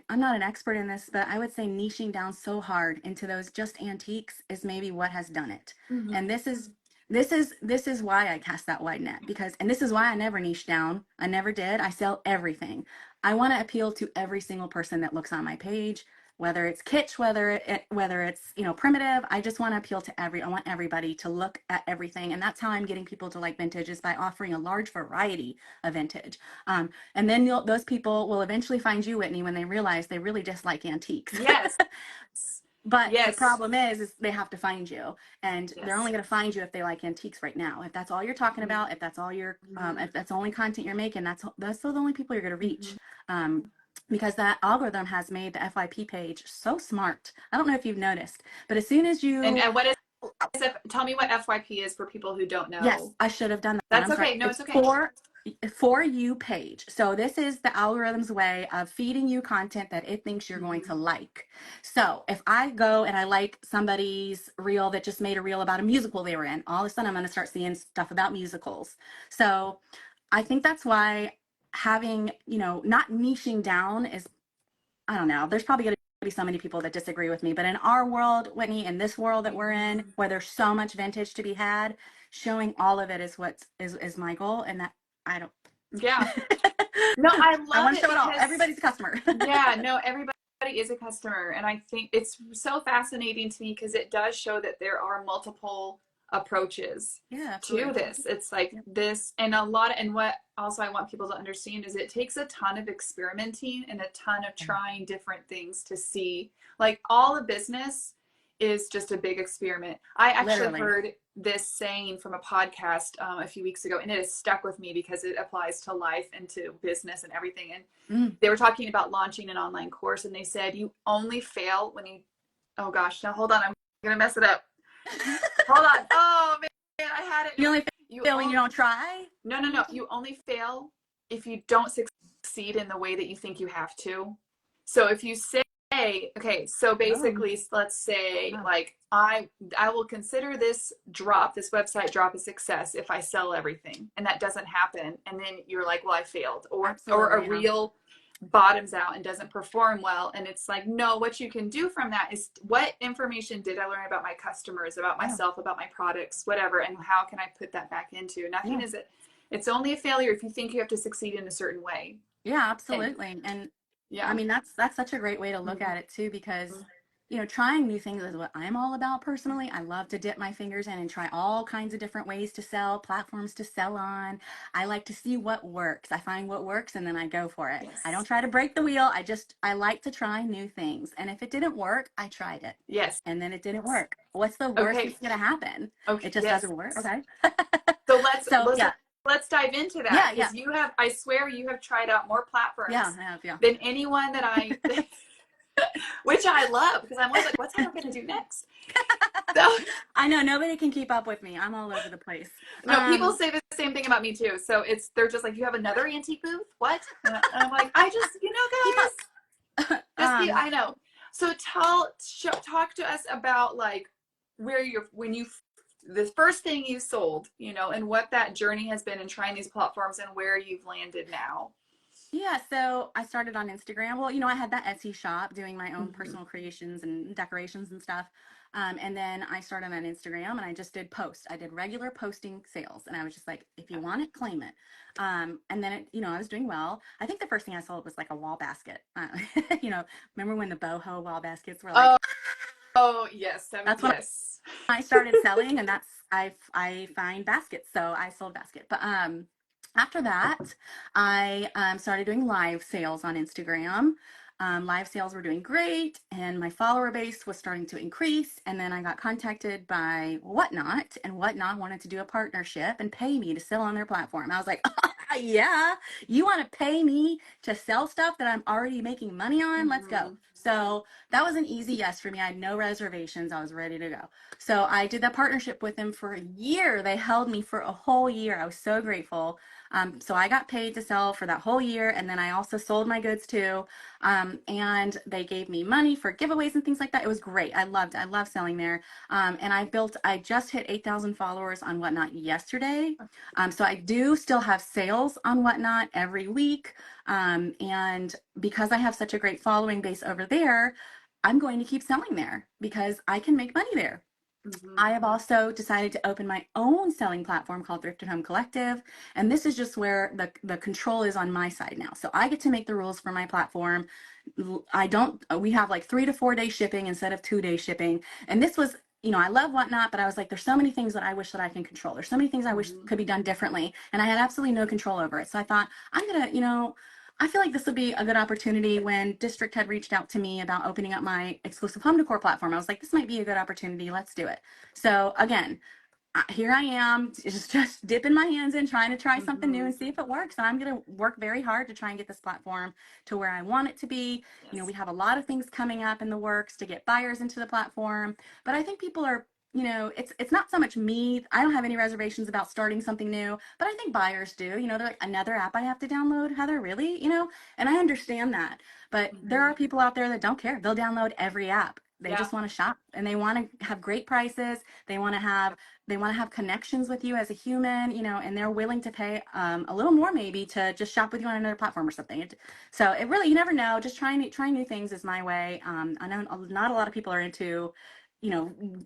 Speaker 2: I'm not an expert in this, but I would say niching down so hard into those just antiques is maybe what has done it. And this is why I cast that wide net and this is why I never niche down. I never did. I sell everything. I want to appeal to every single person that looks on my page, whether it's kitsch, whether it's primitive. I just want to appeal to I want everybody to look at everything, and that's how I'm getting people to like vintage is by offering a large variety of vintage. And then those people will eventually find you, Whitney, when they realize they really just like antiques.
Speaker 1: Yes.
Speaker 2: But the problem is they have to find you, and they're only
Speaker 1: Yes.
Speaker 2: going to find you if they like antiques right now. If that's all you're talking about, if that's all if that's the only content you're making, that's the only people you're going to reach. Because that algorithm has made the FYP page so smart. I don't know if you've noticed, but as soon as you
Speaker 1: And what is tell me what FYP is for people who don't know.
Speaker 2: Yes, I should have done that.
Speaker 1: That's
Speaker 2: I'm
Speaker 1: okay.
Speaker 2: sorry.
Speaker 1: No, it's okay.
Speaker 2: For you page. So this is the algorithm's way of feeding you content that it thinks you're going to like. So if I go and I like somebody's reel that just made a reel about a musical they were in, all of a sudden I'm going to start seeing stuff about musicals. So I think that's why having, not niching down is, I don't know, there's probably going to be so many people that disagree with me, but in our world, Whitney, in this world that we're in, where there's so much vintage to be had, showing all of it is is my goal. And that I don't.
Speaker 1: Yeah. No, I love
Speaker 2: I want to
Speaker 1: it
Speaker 2: show it all.
Speaker 1: because
Speaker 2: Everybody's a customer.
Speaker 1: yeah, no, everybody is a customer. And I think it's so fascinating to me because it does show that there are multiple approaches to this. It's like this, and and what also I want people to understand is it takes a ton of experimenting and a ton of trying different things to see. Like all of business is just a big experiment. I actually
Speaker 2: Literally.
Speaker 1: heard this saying from a podcast a few weeks ago, and it has stuck with me because it applies to life and to business and everything. And
Speaker 2: Mm.
Speaker 1: they were talking about launching an online course, and they said you only fail when you, oh gosh, now hold on, I'm gonna mess it up. Hold on. Oh man, I had it.
Speaker 2: You only
Speaker 1: You
Speaker 2: fail when you don't try?
Speaker 1: no. You only fail if you don't succeed in the way that you think you have to. So if you say, okay, so
Speaker 2: Oh,
Speaker 1: basically, let's say
Speaker 2: yeah.
Speaker 1: like I will consider this website drop a success if I sell everything, and that doesn't happen, and then you're like, well, I failed, or a
Speaker 2: Absolutely. Yeah.
Speaker 1: reel bottoms out and doesn't perform well, and it's like, no, what you can do from that is, what information did I learn about my customers, about
Speaker 2: Yeah.
Speaker 1: myself, about my products, whatever, and how can I put that back into? Nothing
Speaker 2: Yeah.
Speaker 1: is it. It's only a failure if you think you have to succeed in a certain way.
Speaker 2: Yeah,
Speaker 1: And
Speaker 2: absolutely. And I
Speaker 1: yeah.
Speaker 2: mean, that's such a great way to look
Speaker 1: Mm-hmm.
Speaker 2: at it too, because trying new things is what I'm all about personally. I love to dip my fingers in and try all kinds of different ways to sell, platforms to sell on. I like to see what works. I find what works and then I go for it. I don't
Speaker 1: Yes.
Speaker 2: try to break the wheel. I like to try new things. And if it didn't work, I tried it.
Speaker 1: Yes.
Speaker 2: And then it didn't work. What's the worst that's
Speaker 1: Okay.
Speaker 2: going to happen?
Speaker 1: Okay.
Speaker 2: It just
Speaker 1: Yes.
Speaker 2: doesn't work. Okay.
Speaker 1: So let's
Speaker 2: So,
Speaker 1: let's
Speaker 2: yeah.
Speaker 1: let's dive into that,
Speaker 2: Yeah, yeah.
Speaker 1: because you have, I swear, you have tried out more
Speaker 2: Yeah,
Speaker 1: platforms
Speaker 2: I have, yeah.
Speaker 1: than anyone that I which I love, because I'm always like, what's Heather going to do next? So
Speaker 2: I know nobody can keep up with me. I'm all over the place.
Speaker 1: no, people say the same thing about me too. So they're just like, you have another antique booth? What? And I'm like, I just,
Speaker 2: Keep
Speaker 1: guys,
Speaker 2: up.
Speaker 1: I know. So talk to us about like where the first thing you sold, and what that journey has been in trying these platforms and where you've landed now.
Speaker 2: Yeah, so I started on Instagram. Well, I had that Etsy shop doing my own
Speaker 1: Mm-hmm.
Speaker 2: personal creations and decorations and stuff. And then I started on Instagram and I just did posts. I did regular posting sales. And I was just like, if you want it, claim it. And then, I was doing well. I think the first thing I sold was like a wall basket. You know, remember when the boho wall baskets were like,
Speaker 1: Oh, oh yes,
Speaker 2: that's when
Speaker 1: yes.
Speaker 2: I started selling, and that's I find baskets, so I sold basket. But after that, I started doing live sales on Instagram. Live sales were doing great, and my follower base was starting to increase. And then I got contacted by Whatnot, and Whatnot wanted to do a partnership and pay me to sell on their platform. I was like, yeah, you want to pay me to sell stuff that I'm already making money on? Let's go.
Speaker 1: Mm-hmm.
Speaker 2: So that was an easy yes for me. I had no reservations. I was ready to go. So I did that partnership with them for a year. They held me for a whole year. I was so grateful. So I got paid to sell for that whole year, and then I also sold my goods too. And they gave me money for giveaways and things like that. It was great. I loved it. I love selling there. And I just hit 8,000 followers on Whatnot yesterday. So I do still have sales on Whatnot every week. And because I have such a great following base over there, I'm going to keep selling there because I can make money there.
Speaker 1: Mm-hmm.
Speaker 2: I have also decided to open my own selling platform called Thrift at Home Collective. And this is just where the control is on my side now. So I get to make the rules for my platform. We have like 3 to 4 day shipping instead of 2 day shipping. And this was, I love Whatnot, but I was like, there's so many things that I wish that I can control. There's so many things I wish
Speaker 1: Mm-hmm.
Speaker 2: could be done differently. And I had absolutely no control over it. So I thought, I'm going to, I feel like this would be a good opportunity. When District had reached out to me about opening up my exclusive home decor platform, I was like, this might be a good opportunity. Let's do it. So again, here I am, just dipping my hands in, trying to try something new
Speaker 1: Mm-hmm.
Speaker 2: and see if it works. And I'm going to work very hard to try and get this platform to where I want it to be.
Speaker 1: Yes.
Speaker 2: We have a lot of things coming up in the works to get buyers into the platform. But I think people are, it's not so much me. I don't have any reservations about starting something new, but I think buyers do. They're like, another app I have to download, Heather, really? And I understand that. But there
Speaker 1: Mm-hmm.
Speaker 2: are people out there that don't care. They'll download every app. They
Speaker 1: Yeah.
Speaker 2: just want to shop and they want to have great prices. They want to have connections with you as a human, and they're willing to pay a little more maybe to just shop with you on another platform or something. So it really, you never know. Just trying new things is my way. I know not a lot of people are into,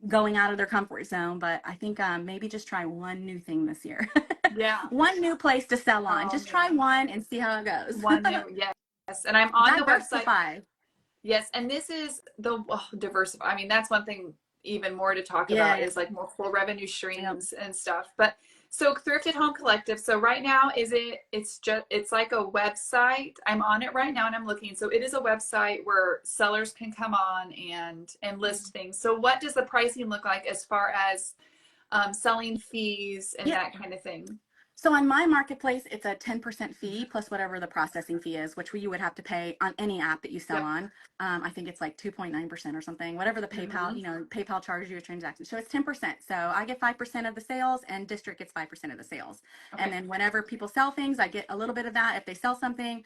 Speaker 2: going out of their comfort zone, but I think maybe just try one new thing this year.
Speaker 1: Yeah.
Speaker 2: One new place to sell on.
Speaker 1: Oh
Speaker 2: Just try
Speaker 1: man.
Speaker 2: one and see how it goes.
Speaker 1: One new, yes. And I'm on the website.
Speaker 2: Diversify.
Speaker 1: Yes, and this is the diversify. I mean, that's one thing even more to talk
Speaker 2: Yeah,
Speaker 1: about
Speaker 2: yeah,
Speaker 1: is like multiple revenue
Speaker 2: yep.
Speaker 1: streams and stuff. But So Thrifted Home Collective. So right now it's like a website. I'm on it right now and I'm looking. So it is a website where sellers can come on and list things. So what does the pricing look like as far as selling fees and
Speaker 2: Yeah.
Speaker 1: that kind of thing?
Speaker 2: So on my marketplace, it's a 10% fee plus whatever the processing fee is, which you would have to pay on any app that you sell
Speaker 1: Yep.
Speaker 2: on. I think it's like 2.9% or something, whatever the PayPal,
Speaker 1: Mm-hmm.
Speaker 2: PayPal charges you a transaction. So it's 10%. So I get 5% of the sales and district gets 5% of the sales. And
Speaker 1: Okay.
Speaker 2: then whenever people sell things, I get a little bit of that if they sell something.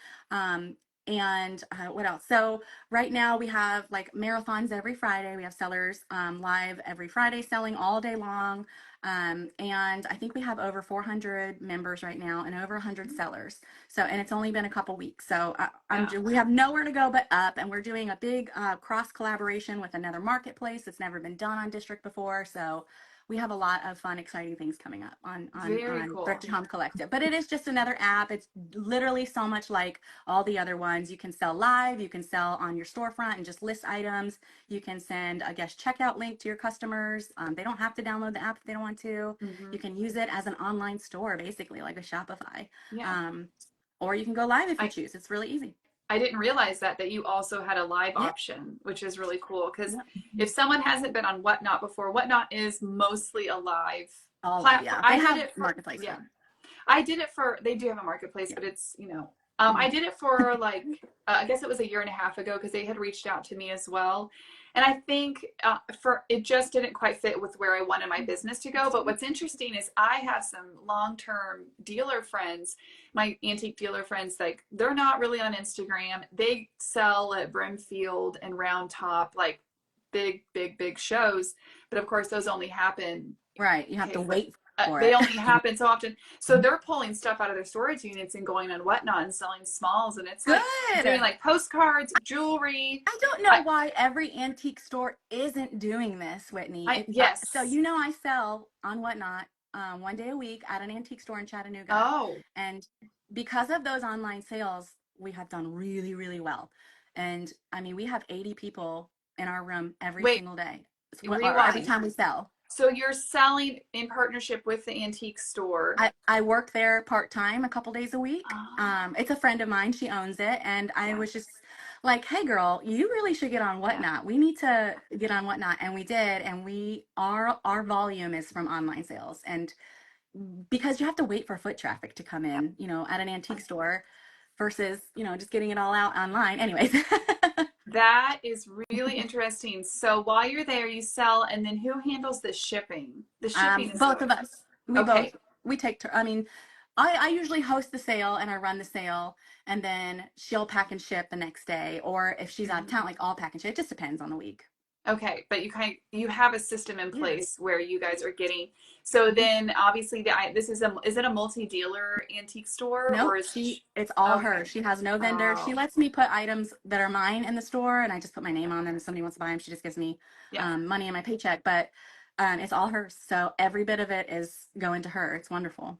Speaker 2: And what else? So right now we have like marathons every Friday. We have sellers live every Friday selling all day long. And I think we have over 400 members right now and over 100 sellers. So, and it's only been a couple weeks. So
Speaker 1: Yeah.
Speaker 2: we have nowhere to go but up. And we're doing a big cross collaboration with another marketplace that's never been done on District before. So we have a lot of fun, exciting things coming up
Speaker 1: Very
Speaker 2: on
Speaker 1: cool.
Speaker 2: Thrifted Home Collective. But it is just another app. It's literally so much like all the other ones. You can sell live, you can sell on your storefront and just list items. You can send a guest checkout link to your customers. They don't have to download the app if they don't want to.
Speaker 1: Mm-hmm.
Speaker 2: You can use it as an online store, basically, like a Shopify.
Speaker 1: Yeah.
Speaker 2: Um, or you can go live if you
Speaker 1: I
Speaker 2: choose. It's really easy.
Speaker 1: I didn't realize that you also had a live
Speaker 2: Yeah.
Speaker 1: option, which is really cool. Because
Speaker 2: Yep.
Speaker 1: if someone hasn't been on Whatnot before, Whatnot is mostly a live
Speaker 2: All live.
Speaker 1: platform.
Speaker 2: Yeah.
Speaker 1: I
Speaker 2: They
Speaker 1: did
Speaker 2: have
Speaker 1: it for,
Speaker 2: marketplace
Speaker 1: yeah,
Speaker 2: too.
Speaker 1: I did it for, they do have a marketplace,
Speaker 2: Yeah.
Speaker 1: but it's,
Speaker 2: Mhm.
Speaker 1: I did it for like, I guess it was a year and a half ago because they had reached out to me as well. And I think it just didn't quite fit with where I wanted my business to go. But what's interesting is I have some long-term dealer friends, my antique dealer friends, like they're not really on Instagram. They sell at Brimfield and Round Top, like big, big, big shows. But of course, those only happen
Speaker 2: Right. You have to
Speaker 1: okay, but
Speaker 2: wait for
Speaker 1: they
Speaker 2: it.
Speaker 1: only happen so often. So they're pulling stuff out of their storage units and going on Whatnot and selling smalls, and it's like doing
Speaker 2: Good.
Speaker 1: like postcards, jewelry.
Speaker 2: I don't know
Speaker 1: I,
Speaker 2: why every antique store isn't doing this, Whitney. So
Speaker 1: yes.
Speaker 2: I sell on Whatnot 1 day a week at an antique store in Chattanooga,
Speaker 1: Oh,
Speaker 2: and because of those online sales, we have done really, really well. And I mean, we have 80 people in our room every
Speaker 1: wait,
Speaker 2: single day, or every
Speaker 1: rewind.
Speaker 2: time we sell.
Speaker 1: So you're selling in partnership with the antique store.
Speaker 2: I work there part-time a couple days a week.
Speaker 1: Oh,
Speaker 2: It's a friend of mine. She owns it. And I
Speaker 1: yeah,
Speaker 2: was just like, hey, girl, you really should get on
Speaker 1: yeah.
Speaker 2: Whatnot. We need to get on Whatnot. And we did. And our volume is from online sales. And because you have to wait for foot traffic to come in, at an antique store versus, just getting it all out online. Anyways.
Speaker 1: That is really interesting. So while you're there, you sell, and then who handles the shipping? The shipping is
Speaker 2: Both
Speaker 1: what?
Speaker 2: of us.
Speaker 1: Okay.
Speaker 2: We take I mean, I usually host the sale and I run the sale, and then she'll pack and ship the next day. Or if she's out of
Speaker 1: Mhm.
Speaker 2: town, like I'll pack and ship. It just depends on the week.
Speaker 1: Okay, but you have a system in
Speaker 2: Yeah.
Speaker 1: place where you guys are getting. So then obviously this is it a multi-dealer antique store or
Speaker 2: Nope,
Speaker 1: is
Speaker 2: it's all her.
Speaker 1: okay.
Speaker 2: She has no vendor. She
Speaker 1: Oh,
Speaker 2: lets me put items that are mine in the store, and I just put my name on them. If somebody wants to buy them, she just gives me
Speaker 1: yeah.
Speaker 2: money in my paycheck. But it's all hers. So every bit of it is going to her. It's wonderful.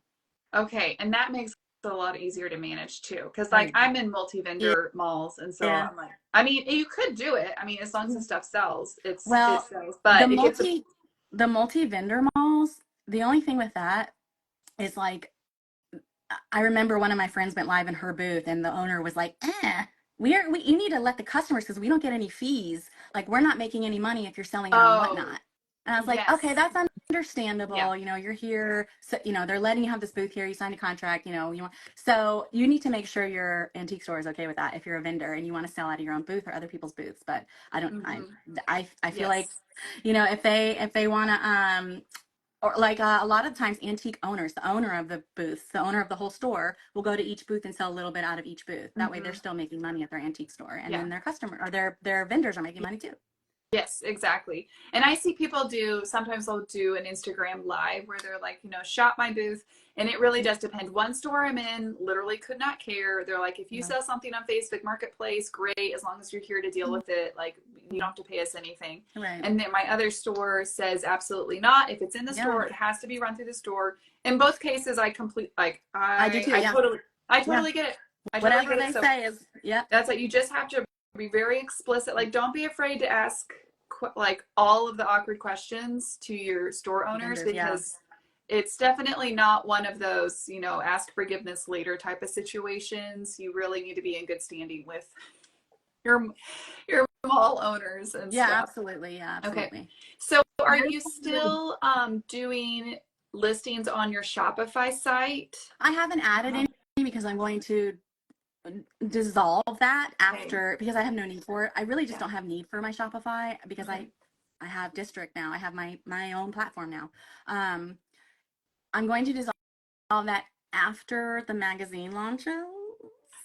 Speaker 1: Okay, and that makes it a lot easier to manage too. Because
Speaker 2: Oh
Speaker 1: like
Speaker 2: yeah.
Speaker 1: I'm in
Speaker 2: Yeah.
Speaker 1: multi-vendor malls, and so
Speaker 2: Yeah.
Speaker 1: I'm like, I mean, you could do it. I mean, as long as the stuff sells, it
Speaker 2: Well,
Speaker 1: sells.
Speaker 2: the
Speaker 1: But it gets a
Speaker 2: multi the multi vendor malls, the only thing with that is like I remember one of my friends went live in her booth and the owner was like, you need to let the customers because we don't get any fees. Like we're not making any money if you're selling it on
Speaker 1: oh,
Speaker 2: Whatnot. And I was like, okay,
Speaker 1: yes.
Speaker 2: that's
Speaker 1: Yeah.
Speaker 2: understandable. You're here. So, they're letting you have this booth here. You signed a contract, so you need to make sure your antique store is okay with that if you're a vendor and you want to sell out of your own booth or other people's booths. But I don't,
Speaker 1: Hmm.
Speaker 2: I feel like,
Speaker 1: Yes.
Speaker 2: if they want to, or like a lot of times antique owners, the owner of the booth, the owner of the whole store will go to each booth and sell a little bit out of each booth. That way they're
Speaker 1: Hmm.
Speaker 2: still making money at their antique store, and
Speaker 1: Yeah.
Speaker 2: then their customer or their vendors are making money too.
Speaker 1: Yes, exactly. And I see people sometimes they'll do an Instagram live where they're like, shop my booth. And it really does depend. One store I'm in literally could not care. They're like, if you
Speaker 2: Yeah.
Speaker 1: sell something on Facebook Marketplace, great. As long as you're here to deal with it, like you don't have to pay us anything.
Speaker 2: Right.
Speaker 1: And then my other store says absolutely not. If it's in the
Speaker 2: Yeah.
Speaker 1: store, it has to be run through the store. In both cases, I complete like
Speaker 2: I do too.
Speaker 1: I
Speaker 2: Yeah. Yeah.
Speaker 1: totally get it. I totally
Speaker 2: Whatever
Speaker 1: get it.
Speaker 2: they
Speaker 1: So
Speaker 2: say is, yep.
Speaker 1: that's like you just have to be very explicit. Like, don't be afraid to ask like all of the awkward questions to your store owners
Speaker 2: Vendors. Yeah.
Speaker 1: because it's definitely not one of those, you know, ask forgiveness later type of situations. You really need to be in good standing with your your mall owners and
Speaker 2: Yeah,
Speaker 1: stuff.
Speaker 2: absolutely. Yeah,
Speaker 1: Okay.
Speaker 2: absolutely.
Speaker 1: So are you still doing listings on your Shopify site?
Speaker 2: I haven't added any because I'm going to dissolve that
Speaker 1: Okay.
Speaker 2: after, because I have no need for it. I really just
Speaker 1: Yeah.
Speaker 2: don't have need for my Shopify because
Speaker 1: Okay.
Speaker 2: I have District now. I have my own platform now. I'm going to dissolve that after the magazine launches.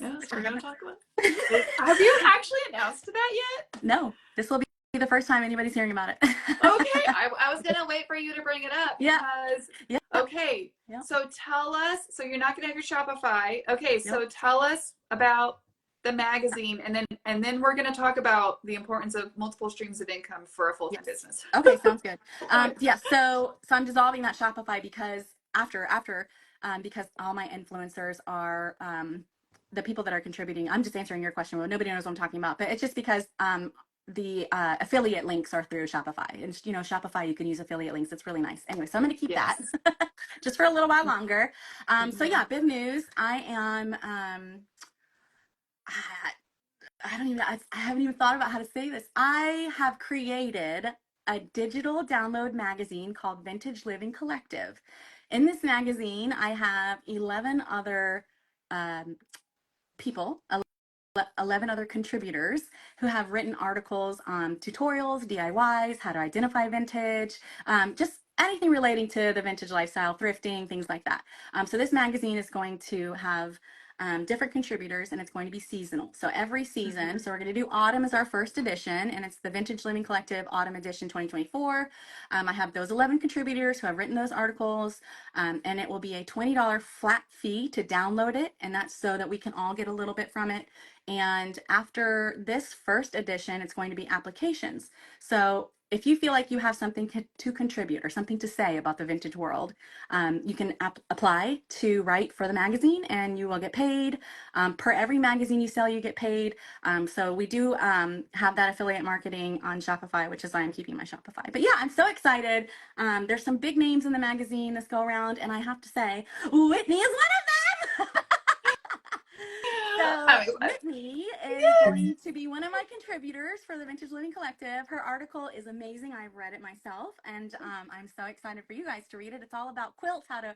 Speaker 1: Yes, we're gonna talk about it. Have you actually announced that yet?
Speaker 2: No, this will be the first time anybody's hearing about it.
Speaker 1: Okay, I was gonna wait for you to bring it up
Speaker 2: Yeah.
Speaker 1: because
Speaker 2: Yeah.
Speaker 1: okay,
Speaker 2: Yeah.
Speaker 1: so tell us. So you're not gonna have your Shopify. Okay, so
Speaker 2: Yep.
Speaker 1: tell us about the magazine, and then we're gonna talk about the importance of multiple streams of income for a full-time
Speaker 2: Yes.
Speaker 1: business.
Speaker 2: Okay, sounds good.
Speaker 1: Okay.
Speaker 2: Yeah, so I'm dissolving that Shopify because because all my influencers are the people that are contributing. I'm just answering your question. Well, nobody knows what I'm talking about, but it's just because the affiliate links are through Shopify, and you know, Shopify, you can use affiliate links. It's really nice. Anyway, so I'm going to keep that
Speaker 1: Yes.
Speaker 2: just for a little while longer. So
Speaker 1: Mhm.
Speaker 2: yeah, big news. I am. I don't even, I haven't even thought about how to say this. I have created a digital download magazine called Vintage Living Collective. In this magazine, I have 11 other um, people, 11 other contributors who have written articles on tutorials, DIYs, how to identify vintage, just anything relating to the vintage lifestyle, thrifting, things like that. So this magazine is going to have different contributors, and it's going to be seasonal. So every season, so we're going to do autumn as our first edition, and it's the Vintage Living Collective Autumn Edition 2024. I have those 11 contributors who have written those articles, and it will be a $20 flat fee to download it, and that's so that we can all get a little bit from it. And after this first edition, it's going to be applications. So if you feel like you have something to contribute or something to say about the vintage world, you can apply to write for the magazine, and you will get paid. Per every magazine you sell, you get paid. So we do have that affiliate marketing on Shopify, which is why I'm keeping my Shopify. But yeah, I'm so excited. There's some big names in the magazine this go around, and I have to say, Whitney is one of them. So
Speaker 1: I'm excited.
Speaker 2: Whitney is
Speaker 1: Yes.
Speaker 2: going to be one of my contributors for the Vintage Living Collective. Her article is amazing. I've read it myself, and I'm so excited for you guys to read it. It's all about quilts, how to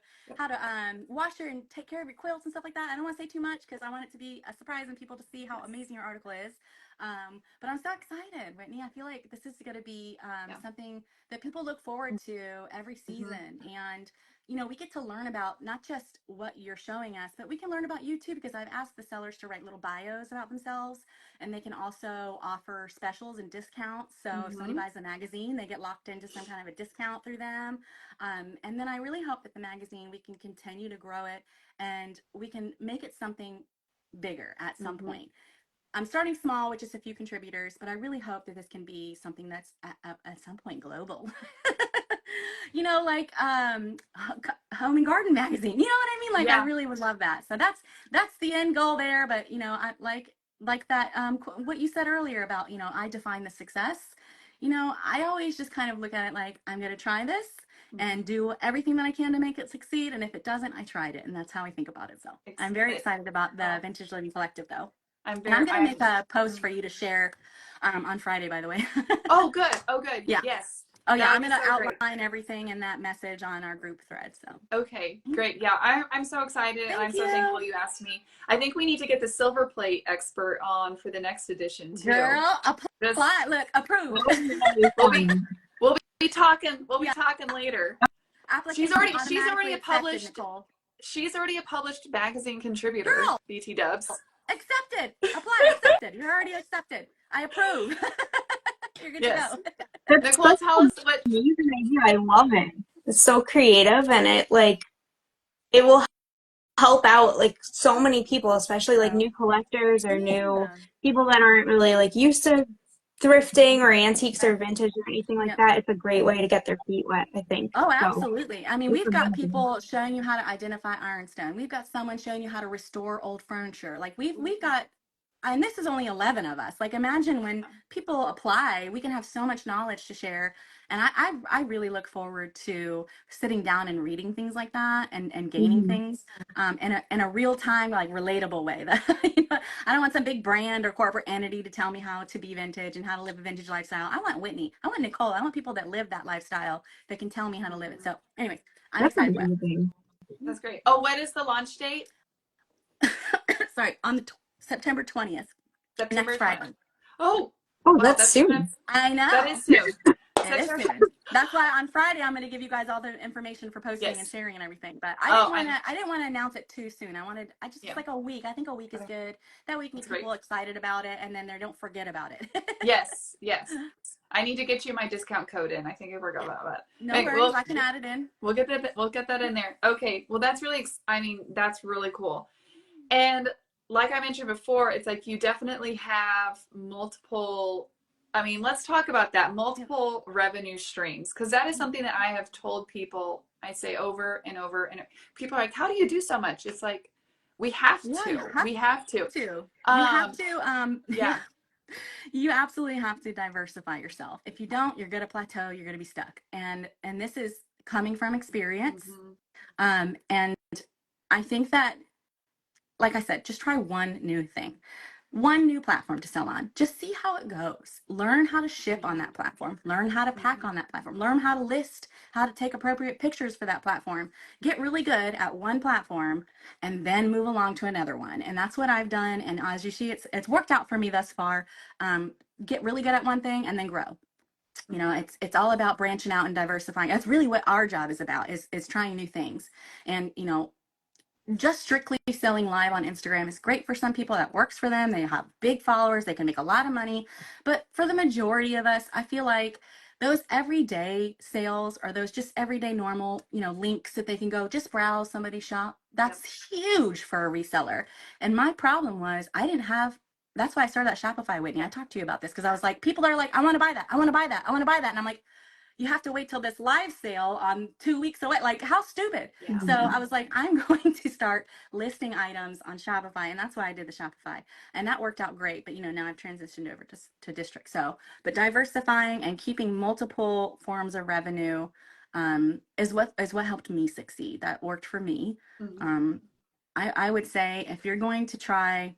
Speaker 2: wash your and take care of your quilts and stuff like that. I don't want to say too much because I want it to be a surprise and people to see how amazing your article is. But I'm so excited, Whitney. I feel like this is going to be something that people look forward to every season, and you know, we get to learn about not just what you're showing us, but we can learn about you too, because I've asked the sellers to write little bios about themselves, and they can also offer specials and discounts. So if somebody buys a magazine, they get locked into some kind of a discount through them. And then I really hope that the magazine, we can continue to grow it, and we can make it something bigger at some point. I'm starting small with just a few contributors, but I really hope that this can be something that's at some point global. You know, like Home and Garden magazine. You know what I mean? Like I
Speaker 1: Yeah.
Speaker 2: really would love that. So that's the end goal there. But you know, I like that what you said earlier about, you know, I define the success. You know, I always just kind of look at it like I'm going to try this and do everything that I can to make it succeed. And if it doesn't, I tried it, and that's how I think about it. So I'm very excited about the Vintage Living Collective, though. And I'm going to make a post for you to share on Friday, by the way.
Speaker 1: Oh, good. Oh, good.
Speaker 2: Yeah.
Speaker 1: Yes.
Speaker 2: Oh, yeah.
Speaker 1: That
Speaker 2: I'm
Speaker 1: would be
Speaker 2: going to
Speaker 1: so great.
Speaker 2: outline everything in that message on our group thread. So,
Speaker 1: Okay, great. Yeah, I'm so excited, and I'm
Speaker 2: thank
Speaker 1: so thankful
Speaker 2: you.
Speaker 1: you asked me. I think we need to get the silver plate expert on for the next edition too.
Speaker 2: Girl,
Speaker 1: Just
Speaker 2: apply. Look, approved.
Speaker 1: we'll be we'll be talking
Speaker 2: Yeah.
Speaker 1: later. She's
Speaker 2: Application
Speaker 1: already
Speaker 2: automatically
Speaker 1: a
Speaker 2: accepted,
Speaker 1: published
Speaker 2: Nicole.
Speaker 1: she's already a published magazine contributor.
Speaker 2: Girl,
Speaker 1: BT Dubs.
Speaker 2: accepted. Apply. Accepted. You're already accepted. I approve. You're good to
Speaker 1: Yes.
Speaker 2: go.
Speaker 3: That's
Speaker 1: Nicole,
Speaker 3: such
Speaker 1: tell
Speaker 3: an
Speaker 1: us what.
Speaker 3: amazing idea. I love it. It's so creative, and it will help out like so many people, especially like new collectors or new
Speaker 2: Yeah.
Speaker 3: people that aren't really like used to thrifting or antiques or vintage or anything like
Speaker 2: Yeah.
Speaker 3: that. It's a great way to get their feet wet, I think.
Speaker 2: Oh,
Speaker 3: So
Speaker 2: absolutely. I mean,
Speaker 3: it's
Speaker 2: we've got
Speaker 3: amazing.
Speaker 2: people showing you how to identify ironstone. We've got someone showing you how to restore old furniture. Like we've got and this is only 11 of us. Like, imagine when people apply, we can have so much knowledge to share. And I really look forward to sitting down and reading things like that and gaining things in a real time, like relatable way. That I don't want some big brand or corporate entity to tell me how to be vintage and how to live a vintage lifestyle. I want Whitney. I want Nicole. I want people that live that lifestyle that can tell me how to live it. So, anyways, I'm
Speaker 3: That's
Speaker 2: excited for
Speaker 3: amazing.
Speaker 1: That's great. Oh, what is the launch date?
Speaker 2: it. Sorry, on the September 20th,
Speaker 1: September
Speaker 2: next
Speaker 1: 20th.
Speaker 2: Friday.
Speaker 1: Oh,
Speaker 3: Oh,
Speaker 1: wow,
Speaker 3: that's soon.
Speaker 2: I
Speaker 1: that
Speaker 2: know.
Speaker 1: is soon.
Speaker 2: It is
Speaker 1: September.
Speaker 2: soon. That's why on Friday I'm going to give you guys all the information for posting and
Speaker 1: Yes.
Speaker 2: sharing and everything. But
Speaker 1: Oh,
Speaker 2: I didn't want to announce it too soon. I just
Speaker 1: yeah.
Speaker 2: like a week. I think a week is
Speaker 1: Okay.
Speaker 2: good. That week
Speaker 1: That's
Speaker 2: makes
Speaker 1: great.
Speaker 2: people excited about it, and then they don't forget about it.
Speaker 1: Yes, yes. I need to get you my discount code in. I think I forgot about that.
Speaker 2: No
Speaker 1: Okay,
Speaker 2: worries. I can add it in.
Speaker 1: we'll get that. We'll get that in there. Okay. Well, that's really. I mean, that's really cool. And like I mentioned before, it's like you definitely have multiple. I mean, let's talk about that multiple revenue streams, because that is something that I have told people. I say over and over, and people are like, "How do you do so much?" It's like we have
Speaker 2: Yeah, you
Speaker 1: to.
Speaker 2: have
Speaker 1: We have to.
Speaker 2: to. You have
Speaker 1: Um,
Speaker 2: to.
Speaker 1: yeah.
Speaker 2: You absolutely have to diversify yourself. If you don't, you're going to plateau. You're going to be stuck. And this is coming from experience.
Speaker 1: Mm-hmm.
Speaker 2: And I think that, like I said, just try one new thing, one new platform to sell on. Just see how it goes. Learn how to ship on that platform. Learn how to pack on that platform. Learn how to list, how to take appropriate pictures for that platform. Get really good at one platform and then move along to another one. And that's what I've done. And as you see, it's worked out for me thus far. Get really good at one thing and then grow. You know, it's all about branching out and diversifying. That's really what our job is about, is trying new things. And, you know, just strictly selling live on Instagram is great for some people. That works for them. They have big followers. They can make a lot of money. But for the majority of us, I feel like those everyday sales or those just everyday normal, you know, links that they can go just browse somebody's shop, that's huge for a reseller. And my problem was I didn't have, that's why I started that Shopify, Whitney. I talked to you about this because I was like, people are like, I want to buy that. I want to buy that. I want to buy that. And I'm like, you have to wait till this live sale on 2 weeks away. Like, how stupid.
Speaker 1: Yeah.
Speaker 2: So I was like, I'm going to start listing items on Shopify. And that's why I did the Shopify. And that worked out great. But, you know, now I've transitioned over to District. So, but diversifying and keeping multiple forms of revenue is what helped me succeed. That worked for me.
Speaker 1: Mm-hmm.
Speaker 2: I would say if you're going to try,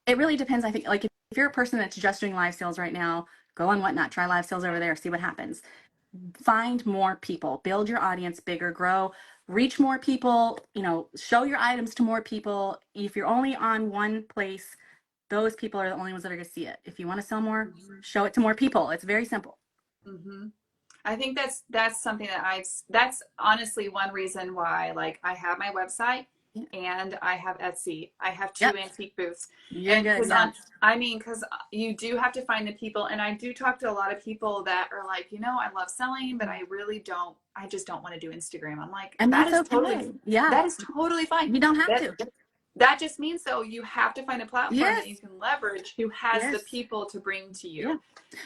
Speaker 2: it really depends. I think, like, if you're a person that's just doing live sales right now, go on Whatnot, try live sales over there, see what happens. Find more people, build your audience bigger, grow, reach more people, you know, show your items to more people. If you're only on one place, those people are the only ones that are going to see it. If you want to sell more, show it to more people. It's very simple.
Speaker 1: Mm-hmm. I think that's something that that's honestly one reason why, like, I have my website and I have Etsy. I have two
Speaker 2: Yep.
Speaker 1: antique booths.
Speaker 2: You're
Speaker 1: And
Speaker 2: good.
Speaker 1: because
Speaker 2: Yeah.
Speaker 1: because you do have to find the people, and I do talk to a lot of people that are like, you know, I love selling, but I just don't want to do Instagram. I'm like,
Speaker 2: And that's okay. Yeah.
Speaker 1: that is totally fine.
Speaker 2: You don't have
Speaker 1: That
Speaker 2: to.
Speaker 1: that just means, though, you have to find a platform that you
Speaker 2: Yes.
Speaker 1: can leverage who has the
Speaker 2: Yes.
Speaker 1: people to bring to
Speaker 2: Yeah.
Speaker 1: you.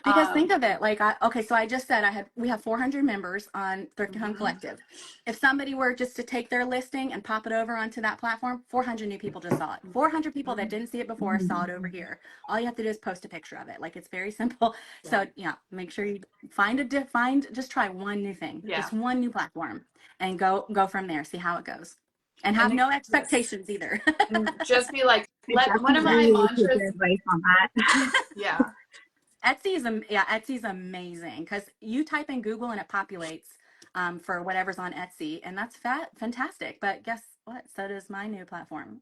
Speaker 2: Because think of it, like, okay, so I just said we have 400 members on Thrifting Home
Speaker 1: Mm-hmm.
Speaker 2: Collective. If somebody were just to take their listing and pop it over onto that platform, 400 new people just saw it. 400 people that didn't see it before saw it over here. All you have to do is post a picture of it. Like, it's very simple.
Speaker 1: Yeah.
Speaker 2: So yeah, make sure you just try one new thing, just one new platform, and go from there. See how it goes, and have no expectations either.
Speaker 1: And just be like,
Speaker 3: I
Speaker 1: one of my
Speaker 3: definitely need to take
Speaker 1: mantras.
Speaker 3: your advice on that.
Speaker 1: Yeah.
Speaker 2: Etsy's amazing because you type in Google and it populates for whatever's on Etsy, and that's fantastic. But guess what? So does my new platform.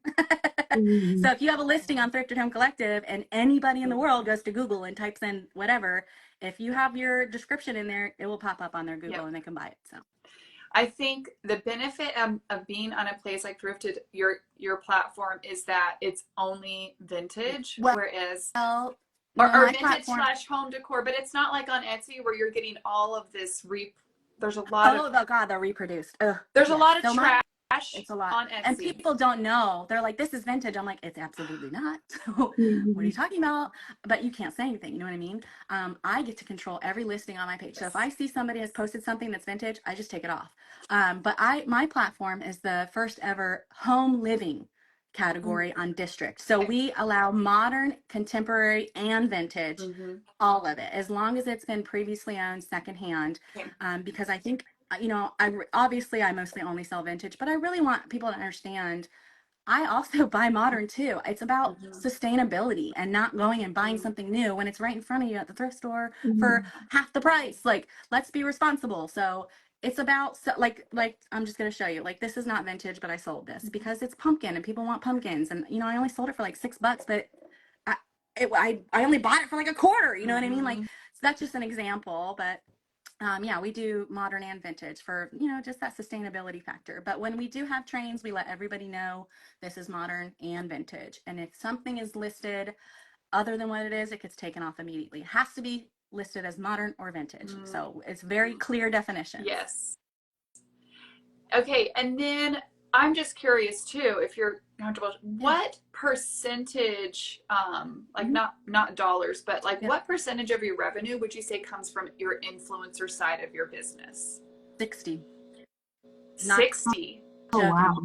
Speaker 2: So if you have a listing on Thrifted Home Collective and anybody in the world goes to Google and types in whatever, if you have your description in there, it will pop up on their Google and they can buy it. So
Speaker 1: I think the benefit of being on a place like Thrifted, your platform, is that it's only vintage, whereas
Speaker 2: well,
Speaker 1: or
Speaker 2: my
Speaker 1: vintage
Speaker 2: platform.
Speaker 1: / home decor, but it's not like on Etsy where you're getting all of this there's a lot
Speaker 2: Oh, God, they're reproduced.
Speaker 1: there's a lot of
Speaker 2: So
Speaker 1: trash
Speaker 2: it's a lot.
Speaker 1: on
Speaker 2: And
Speaker 1: Etsy.
Speaker 2: people don't know. They're like, this is vintage. I'm like, it's absolutely not. So what are you talking about? But you can't say anything. You know what I mean? I get to control every listing on my page. So if I see somebody has posted something that's vintage, I just take it off. But my platform is the first ever home living category on district. So we allow modern, contemporary, and vintage, all of it, as long as it's been previously owned secondhand. Because I think, you know, obviously I mostly only sell vintage, but I really want people to understand I also buy modern too. It's about sustainability and not going and buying something new when it's right in front of you at the thrift store for half the price. Like, let's be responsible. So it's about like I'm just gonna show you. Like, this is not vintage, but I sold this because it's pumpkin and people want pumpkins. And you know, I only sold it for like $6, but I only bought it for like a quarter. You know what I mean? Like, so that's just an example, but. Yeah, we do modern and vintage for, you know, just that sustainability factor. But when we do have trains, we let everybody know this is modern and vintage. And if something is listed other than what it is, it gets taken off immediately. It has to be listed as modern or vintage. So it's very clear definitions.
Speaker 1: Yes. Okay, and then I'm just curious too, if you're comfortable, what percentage, like not dollars, but like what percentage of your revenue would you say comes from your influencer side of your business?
Speaker 2: 60.
Speaker 1: 60.
Speaker 3: Oh, wow.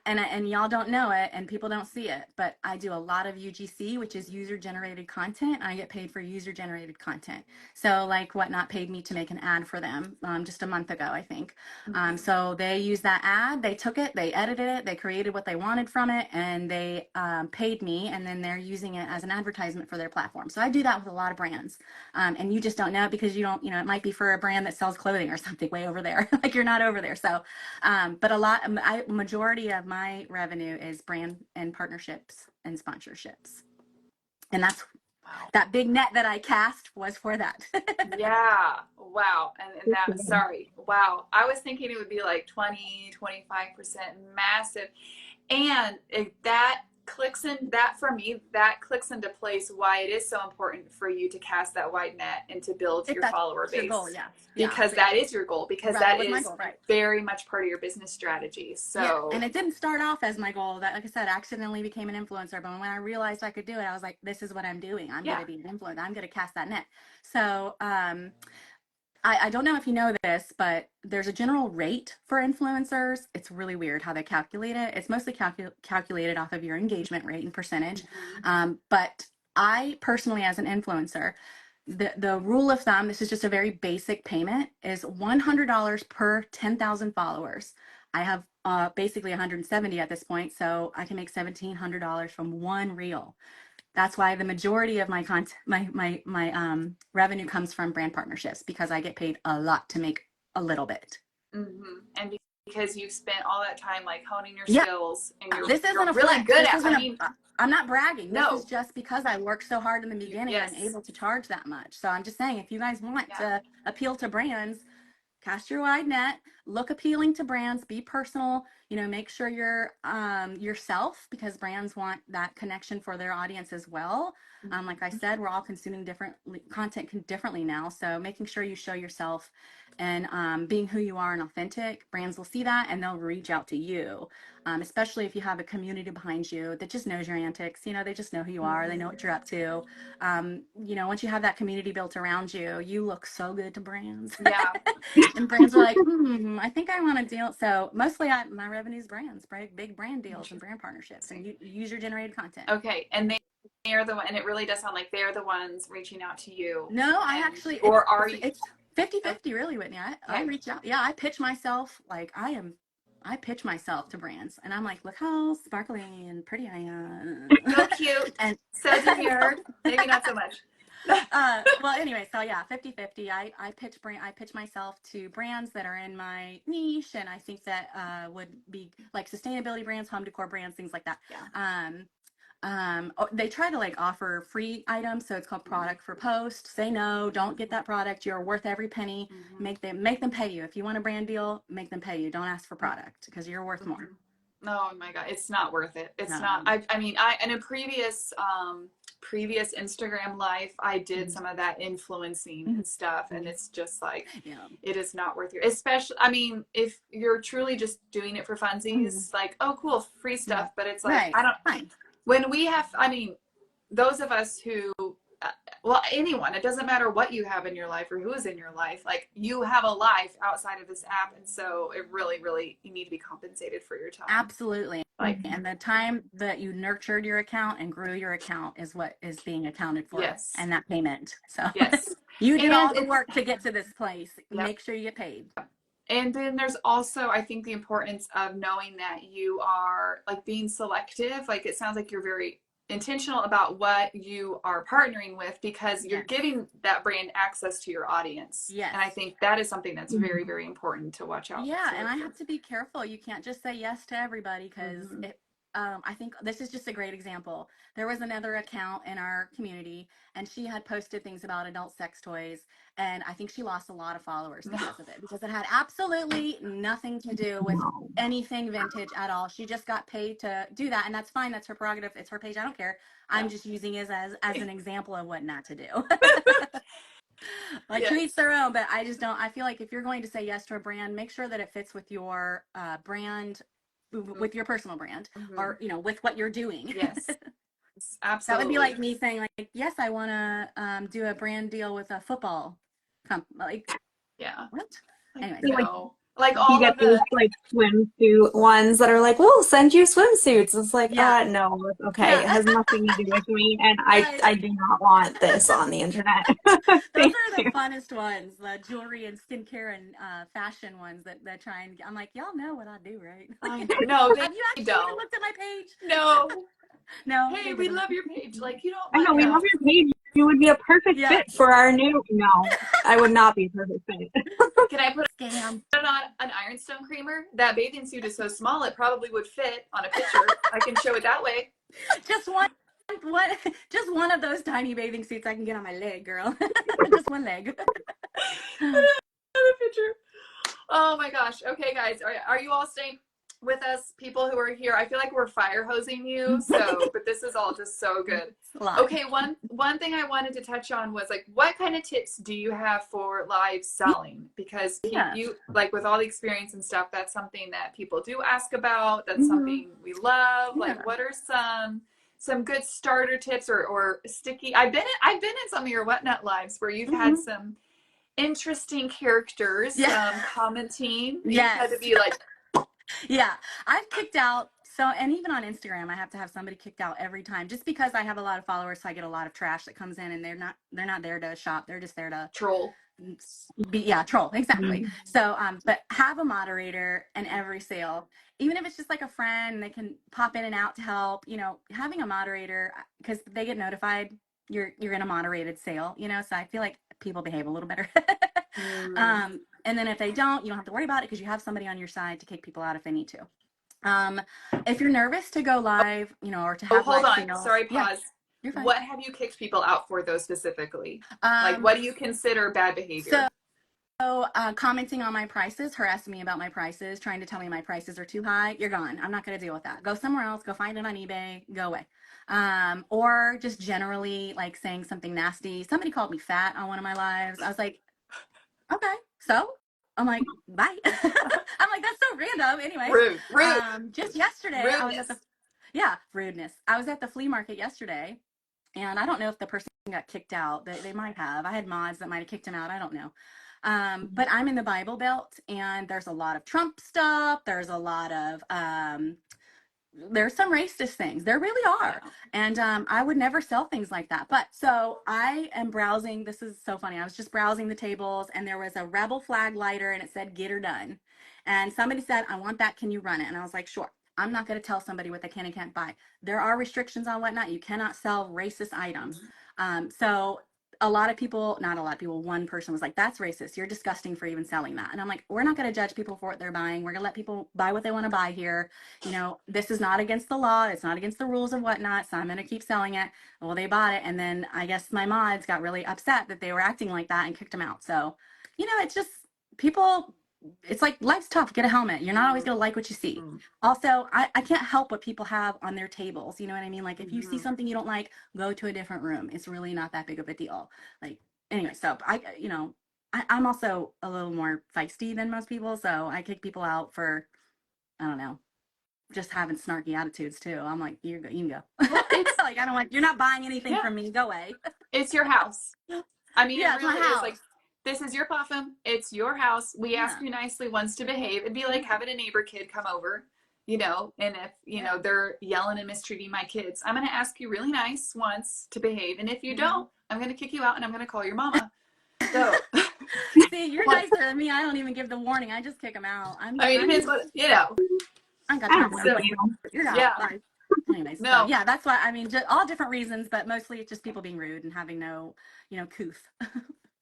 Speaker 2: And y'all don't know it and people don't see it, but I do a lot of UGC, which is user generated content. I get paid for user generated content. So like Whatnot paid me to make an ad for them just a month ago, I think. So they used that ad, they took it, they edited it, they created what they wanted from it, and they paid me, and then they're using it as an advertisement for their platform. So I do that with a lot of brands. And you just don't know it because you don't, you know, it might be for a brand that sells clothing or something way over there. Like, you're not over there. So, but majority of my revenue is brand and partnerships and sponsorships. And that's that big net that I cast was for that.
Speaker 1: Yeah. Wow. And that, sorry. Wow. I was thinking it would be like 20, 25% massive. And that clicks in, that for me, that clicks into place why it is so important for you to cast that wide net and to build your follower base.
Speaker 2: Your goal, yeah.
Speaker 1: Because that is your goal, because that is goal, very much part of your business strategy. So
Speaker 2: and it didn't start off as my goal. That, like I said, accidentally became an influencer. But when I realized I could do it, I was like, this is what I'm doing. I'm going to be an influencer. I'm going to cast that net. So I don't know if you know this, but there's a general rate for influencers. It's really weird how they calculate it. It's mostly calculated off of your engagement rate and percentage. But I personally, as an influencer, the rule of thumb, this is just a very basic payment, is $100 per 10,000 followers. I have basically 170 at this point, so I can make $1,700 from one reel. That's why the majority of my content, my revenue comes from brand partnerships, because I get paid a lot to make a little bit.
Speaker 1: And because you've spent all that time like honing your skills, and you're
Speaker 2: you're
Speaker 1: really good at. I mean,
Speaker 2: I'm not bragging. This is just because I worked so hard in the beginning. I'm able to charge that much. So I'm just saying, if you guys want to appeal to brands, cast your wide net, look appealing to brands, be personal, you know, make sure you're yourself, because brands want that connection for their audience as well. Like I said, we're all consuming different content differently now. So making sure you show yourself and being who you are and authentic, brands will see that and they'll reach out to you. Especially if you have a community behind you that just knows your antics, you know, they just know who you are, they know what you're up to. You know, once you have that community built around you, you look so good to brands. And brands are like, I think I want to deal. So mostly my revenue is brands, big brand deals and brand partnerships and user generated content.
Speaker 1: Okay. And they are the one, and it really does sound like they're the ones reaching out to you.
Speaker 2: No, I actually,
Speaker 1: or are you?
Speaker 2: It's 50-50 really, Whitney. I reach out. Yeah, I pitch myself like I pitch myself to brands, and I'm like, look how sparkly and pretty I am.
Speaker 1: So cute.
Speaker 2: And
Speaker 1: so demure. Maybe not so much.
Speaker 2: Well, anyway, so yeah, 50-50. I pitch myself to brands that are in my niche, and I think that would be like sustainability brands, home decor brands, things like that. They try to like offer free items, so it's called product for post. Say no, don't get that product. You're worth every penny. Make them pay you. If you want a brand deal, make them pay you. Don't ask for product, because you're worth more.
Speaker 1: Oh my God, it's not worth it. It's not. I mean, in a previous Instagram life, I did some of that influencing and stuff, and it's just like, it is not worth it. Especially, I mean, if you're truly just doing it for funsies, like, oh cool, free stuff, but it's like, I don't. When we have, I mean, those of us who, well, anyone, it doesn't matter what you have in your life or who is in your life. Like, you have a life outside of this app. And so it really, really, you need to be compensated for your time.
Speaker 2: Absolutely.
Speaker 1: Like,
Speaker 2: And the time that you nurtured your account and grew your account is what is being accounted for.
Speaker 1: yes.
Speaker 2: And that payment. So
Speaker 1: Yes.
Speaker 2: you did all
Speaker 1: And
Speaker 2: the work to get to this place.
Speaker 1: yep.
Speaker 2: Make sure you get paid.
Speaker 1: And then there's also, I think, the importance of knowing that you are like being selective. Like, it sounds like you're very intentional about what you are partnering with, because you're
Speaker 2: Yes.
Speaker 1: giving that brand access to your audience.
Speaker 2: Yes.
Speaker 1: And I think that is something that's very, very important to watch out.
Speaker 2: Yeah, and I have to be careful. You can't just say yes to everybody, because
Speaker 1: Mhm.
Speaker 2: I think this is just a great example. There was another account in our community, and she had posted things about adult sex toys, and I think she lost a lot of followers because of it, because it had absolutely nothing to do with anything vintage at all. She just got paid to do that, and that's fine. That's her prerogative. It's her page. I don't care. I'm just using it as an example of what not to do. Like,
Speaker 1: Yes.
Speaker 2: to each their own, but I just don't. I feel like if you're going to say yes to a brand, make sure that it fits with your brand, with your personal brand, or with what you're doing.
Speaker 1: Yes. Absolutely.
Speaker 2: That would be like me saying, like, yes, I want to do a brand deal with a football company. Like,
Speaker 1: yeah.
Speaker 2: what?
Speaker 1: Anyway,
Speaker 3: Like,
Speaker 1: no. Like,
Speaker 3: you
Speaker 1: all
Speaker 3: get
Speaker 1: of
Speaker 3: these
Speaker 1: the
Speaker 3: like swimsuit ones that are like, we'll send you swimsuits. It's like,
Speaker 2: Yeah.
Speaker 3: no, okay,
Speaker 2: Yeah.
Speaker 3: it has nothing to do with me, and
Speaker 2: Right.
Speaker 3: I do not want this on the internet.
Speaker 2: Those
Speaker 3: Thank
Speaker 2: are the
Speaker 3: you.
Speaker 2: funnest ones, the jewelry and skincare and fashion ones that try and. I'm like, y'all know what I do, right?
Speaker 1: no, they
Speaker 2: Have you actually
Speaker 1: don't.
Speaker 2: even looked at my page?
Speaker 1: No.
Speaker 2: No.
Speaker 1: Hey,
Speaker 2: they
Speaker 1: we
Speaker 2: didn't.
Speaker 1: love your page. Like, you don't
Speaker 3: I know,
Speaker 1: want
Speaker 3: we
Speaker 1: no.
Speaker 3: love your page. You would be a perfect
Speaker 2: Yeah.
Speaker 3: fit for our new. No, I would not be a perfect fit.
Speaker 1: Can I put
Speaker 2: Scam.
Speaker 1: it on an ironstone creamer? That bathing suit is so small it probably would fit on a picture. I can show it that way.
Speaker 2: Just one of those tiny bathing suits I can get on my leg, girl. Just one leg.
Speaker 1: Picture. Oh my gosh. Okay, guys, are you all staying with us? People who are here, I feel like we're fire hosing you. So, but this is all just so good. Okay, one thing I wanted to touch on was, like, what kind of tips do you have for live selling? Because you, like, with all the experience and stuff, that's something that people do ask about. That's something we love. Like, what are some good starter tips or sticky? I've been in some of your Whatnot lives where you've had some interesting characters commenting. You had to be like,
Speaker 2: yeah, I've kicked out. So, and even on Instagram, I have to have somebody kicked out every time, just because I have a lot of followers. So I get a lot of trash that comes in, and they're not there to shop. They're just there to
Speaker 1: troll.
Speaker 2: Troll, exactly. So but have a moderator in every sale, even if it's just like a friend. They can pop in and out to help. Having a moderator, because they get notified you're in a moderated sale. So I feel like people behave a little better. And then if they don't, you don't have to worry about it, because you have somebody on your side to kick people out if they need to. If you're nervous to go live, or to have
Speaker 1: hold
Speaker 2: live
Speaker 1: on,
Speaker 2: sales,
Speaker 1: sorry, pause.
Speaker 2: You're fine.
Speaker 1: What have you kicked people out for, though, specifically? Like, what do you consider bad behavior?
Speaker 2: So commenting on my prices, harassing me about my prices, trying to tell me my prices are too high, you're gone. I'm not going to deal with that. Go somewhere else. Go find it on eBay. Go away. Or just generally, like, saying something nasty. Somebody called me fat on one of my lives. I was like, okay, so I'm like, bye. I'm like, that's so random. Anyway,
Speaker 1: Rude.
Speaker 2: Just yesterday,
Speaker 1: Rudeness.
Speaker 2: I was at rudeness. I was at the flea market yesterday, and I don't know if the person got kicked out. They might have. I had mods that might have kicked him out. I don't know. But I'm in the Bible Belt, and there's a lot of Trump stuff. There's a lot of there's some racist things. There really are. And I would never sell things like that. But so I am browsing. This is so funny. I was just browsing the tables, and there was a rebel flag lighter, and it said, "Get her done." And somebody said, "I want that. Can you run it?" And I was like, sure. I'm not going to tell somebody what they can and can't buy. There are restrictions on Whatnot. You cannot sell racist items. So not a lot of people, one person was like, "That's racist. You're disgusting for even selling that." And I'm like, we're not going to judge people for what they're buying. We're going to let people buy what they want to buy here. This is not against the law. It's not against the rules of Whatnot. So I'm going to keep selling it. Well, they bought it. And then I guess my mods got really upset that they were acting like that and kicked them out. So, it's just people. It's like, life's tough. Get a helmet. You're not always going to like what you see. Also, I can't help what people have on their tables. You know what I mean? Like, if you see something you don't like, go to a different room. It's really not that big of a deal. Like, anyway, so I'm also a little more feisty than most people. So I kick people out for, I don't know, just having snarky attitudes too. I'm like, you can go. Well, it's like, I don't want, you're not buying anything from me. Go away.
Speaker 1: It's your house. I mean,
Speaker 2: Yeah,
Speaker 1: it
Speaker 2: it's my
Speaker 1: really is like,
Speaker 2: house.
Speaker 1: this is your puffin. It's your house. We ask
Speaker 2: Yeah.
Speaker 1: you nicely once to behave. It'd be like having a neighbor kid come over, you know, and if, you know, they're yelling and mistreating my kids, I'm going to ask you really nice once to behave. And if you don't, I'm going to kick you out and I'm going to call your mama. So,
Speaker 2: See, you're nicer than me. I don't even give the warning. I just kick them out.
Speaker 1: I mean, it's what, you know.
Speaker 2: I ain't got
Speaker 3: I
Speaker 2: time
Speaker 3: don't
Speaker 2: for
Speaker 3: blame
Speaker 2: that.
Speaker 3: you.
Speaker 2: You're out.
Speaker 1: Yeah.
Speaker 2: Bye. Anyways, so
Speaker 1: No.
Speaker 2: yeah, that's why I mean, just all different reasons, but mostly it's just people being rude and having no, couth.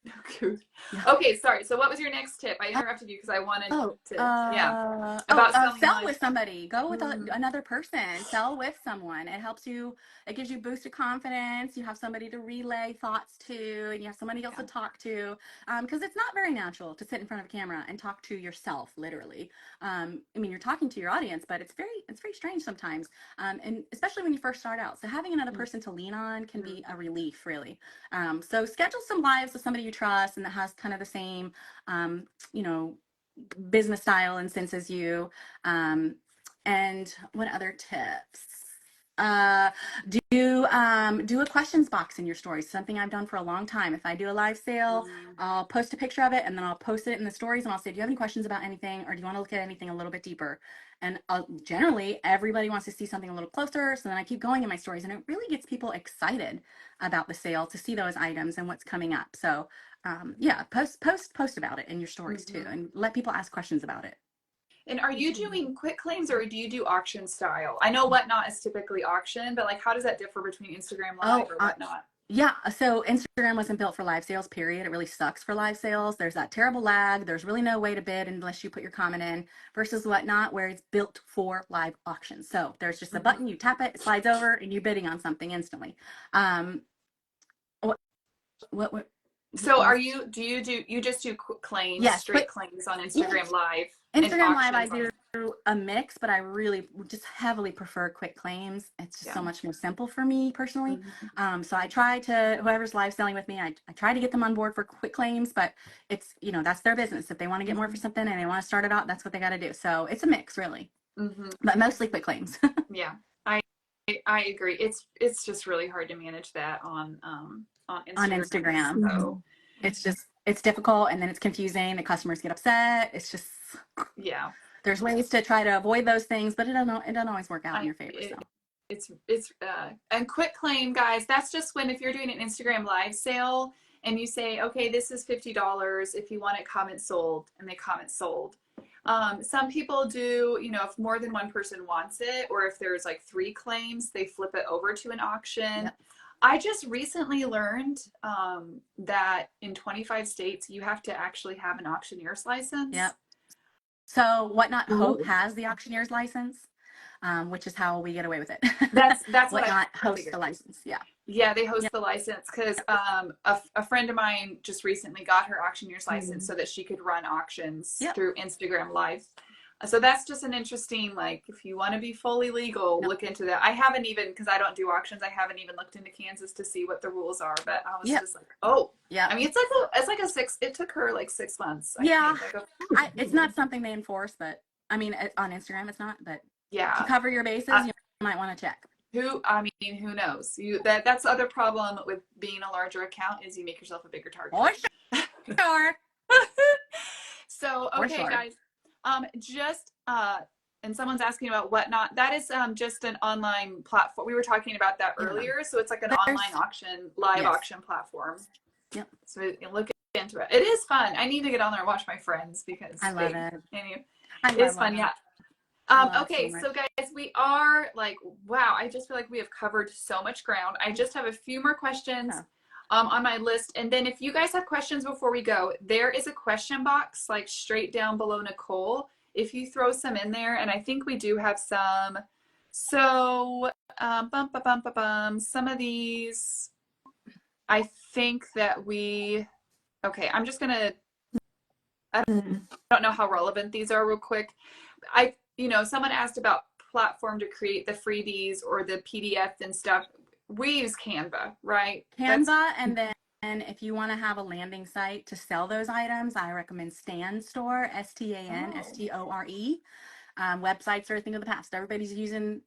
Speaker 2: Yeah.
Speaker 1: Okay, sorry. So what was your next tip? I interrupted you because I wanted to, about selling
Speaker 2: Sell
Speaker 1: live.
Speaker 2: with somebody. Go with another person. Sell with someone. It helps you. It gives you boosted confidence. You have somebody to relay thoughts to, and you have somebody else to talk to. Because it's not very natural to sit in front of a camera and talk to yourself, literally. I mean, you're talking to your audience, but it's very strange sometimes, and especially when you first start out. So having another person to lean on can be a relief, really. So schedule some lives with somebody you trust and that has kind of the same, you know, business style and sense as you. And what other tips? Do a questions box in your stories. Something I've done for a long time. If I do a live sale, I'll post a picture of it and then I'll post it in the stories and I'll say, do you have any questions about anything, or do you want to look at anything a little bit deeper? And generally everybody wants to see something a little closer, so then I keep going in my stories, and it really gets people excited about the sale to see those items and what's coming up. So post about it in your stories too, and let people ask questions about it.
Speaker 1: And are you doing quick claims or do you do auction style? I know Whatnot is typically auction, but like, how does that differ between Instagram Live or Whatnot?
Speaker 2: Yeah, so Instagram wasn't built for live sales, period. It really sucks for live sales. There's that terrible lag. There's really no way to bid unless you put your comment in, versus Whatnot, where it's built for live auctions. So there's just a button, you tap it, it slides over, and you're bidding on something instantly. What
Speaker 1: So do you just do claims,
Speaker 2: yes,
Speaker 1: straight claims on Instagram Live?
Speaker 2: Instagram Live, I do a mix, but I really just heavily prefer quick claims. It's just so much more simple for me personally. So I try to, whoever's live selling with me, I try to get them on board for quick claims, but it's, that's their business. If they want to get more for something and they want to start it out, that's what they got to do. So it's a mix, really, but mostly quick claims.
Speaker 1: Yeah, I agree. It's just really hard to manage that on Instagram.
Speaker 2: On Instagram. So it's difficult, and then it's confusing. The customers get upset. It's just, there's ways to try to avoid those things, but it doesn't always work out in your favor. So
Speaker 1: it's and quick claim, guys, that's just when, if you're doing an Instagram Live sale and you say, okay, this is $50, if you want it, comment sold, and they comment sold. Some people do, if more than one person wants it, or if there's like 3 claims, they flip it over to an auction. I just recently learned that in 25 states, you have to actually have an auctioneer's license.
Speaker 2: So Whatnot Hope has the auctioneer's license, which is how we get away with it.
Speaker 1: That's what
Speaker 2: Whatnot
Speaker 1: I
Speaker 2: hosts the license.
Speaker 1: Yeah, they host the license because a friend of mine just recently got her auctioneer's license so that she could run auctions through Instagram Live. So that's just an interesting, like, if you want to be fully legal, look into that. I haven't even, because I don't do auctions, I haven't even looked into Kansas to see what the rules are, but I was just like, I mean, it took her like 6 months.
Speaker 2: It's not something they enforce, but I mean, on Instagram it's not, but to cover your bases, you might want to check. Who
Speaker 1: knows? That's the other problem with being a larger account, is you make yourself a bigger target.
Speaker 2: Oh, sure.
Speaker 1: So, okay, guys. And someone's asking about Whatnot. That is just an online platform. We were talking about that earlier. So it's like an online auction, live auction platform. So you can look into it. It is fun. I need to get on there and watch my friends, because
Speaker 2: I love it.
Speaker 1: It's fun. Okay, so guys, we are like, wow, I just feel like we have covered so much ground. I just have a few more questions on my list. And then if you guys have questions before we go, there is a question box like straight down below Nicole. If you throw some in there, and I think we do have some. So some of these, I think that I'm just gonna, I don't know how relevant these are real quick. Someone asked about platform to create the freebies or the PDF and stuff. We use Canva, right?
Speaker 2: And then if you want to have a landing site to sell those items, I recommend Stan Store, STAN STORE. Websites are a thing of the past. Everybody's using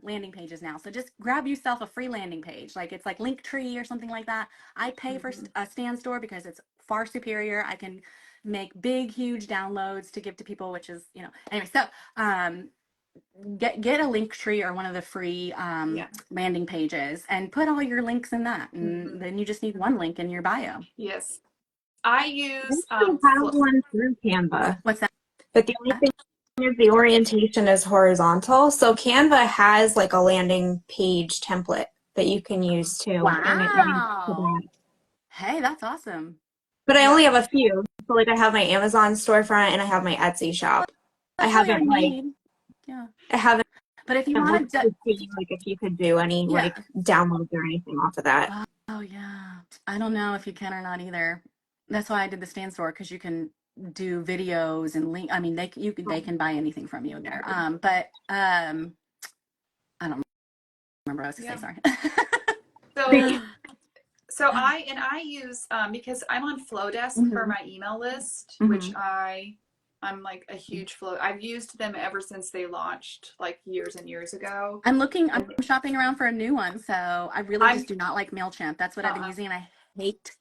Speaker 2: landing pages now. So just grab yourself a free landing page. Like it's like Linktree or something like that. I pay for a Stand Store because it's far superior. I can make big, huge downloads to give to people, which is, anyway. So get a Linktree or one of the free landing pages and put all your links in that. And then you just need one link in your bio.
Speaker 1: Yes. I use
Speaker 3: I have one through Canva.
Speaker 2: What's that?
Speaker 3: But the only thing is the orientation is horizontal. So Canva has like a landing page template that you can use too.
Speaker 2: Wow. Hey, that's awesome.
Speaker 3: But I only have a few. So like I have my Amazon storefront and I have my Etsy shop. I haven't I haven't.
Speaker 2: But if you want
Speaker 3: to see like if you could do any like downloads or anything off of that.
Speaker 2: Oh yeah, I don't know if you can or not either. That's why I did the Stand Store, because you can do videos and link. I mean, they can buy anything from you there. But I don't remember what I was gonna say. Sorry.
Speaker 1: So I use because I'm on Flowdesk for my email list, which I'm like a huge Flow. I've used them ever since they launched like years and years ago.
Speaker 2: I'm shopping around for a new one, so I really just do not like MailChimp. That's what I've been using, and I hate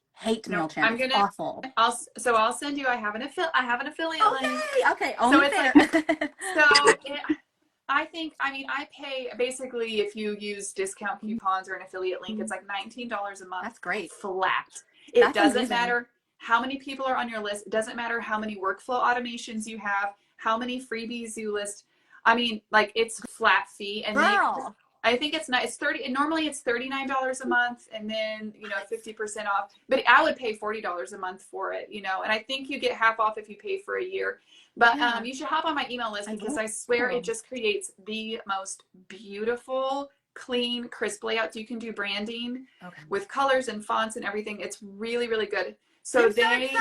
Speaker 2: MailChimp. It's awful.
Speaker 1: I'll send you. I have an affiliate link.
Speaker 2: Okay. Only fair.
Speaker 1: I pay basically, if you use discount coupons or an affiliate link, it's like $19 a month.
Speaker 2: That's great.
Speaker 1: Flat. It doesn't matter how many people are on your list. It doesn't matter how many workflow automations you have, how many freebies you list. I mean, like, it's flat fee. And I think it's not, it's normally it's $39 a month and then, 50% off, but I would pay $40 a month for it, and I think you get half off if you pay for a year. But you should hop on my email list, because I swear it just creates the most beautiful, clean, crisp layouts. You can do branding with colors and fonts and everything. It's really, really good. So
Speaker 2: I'm so excited.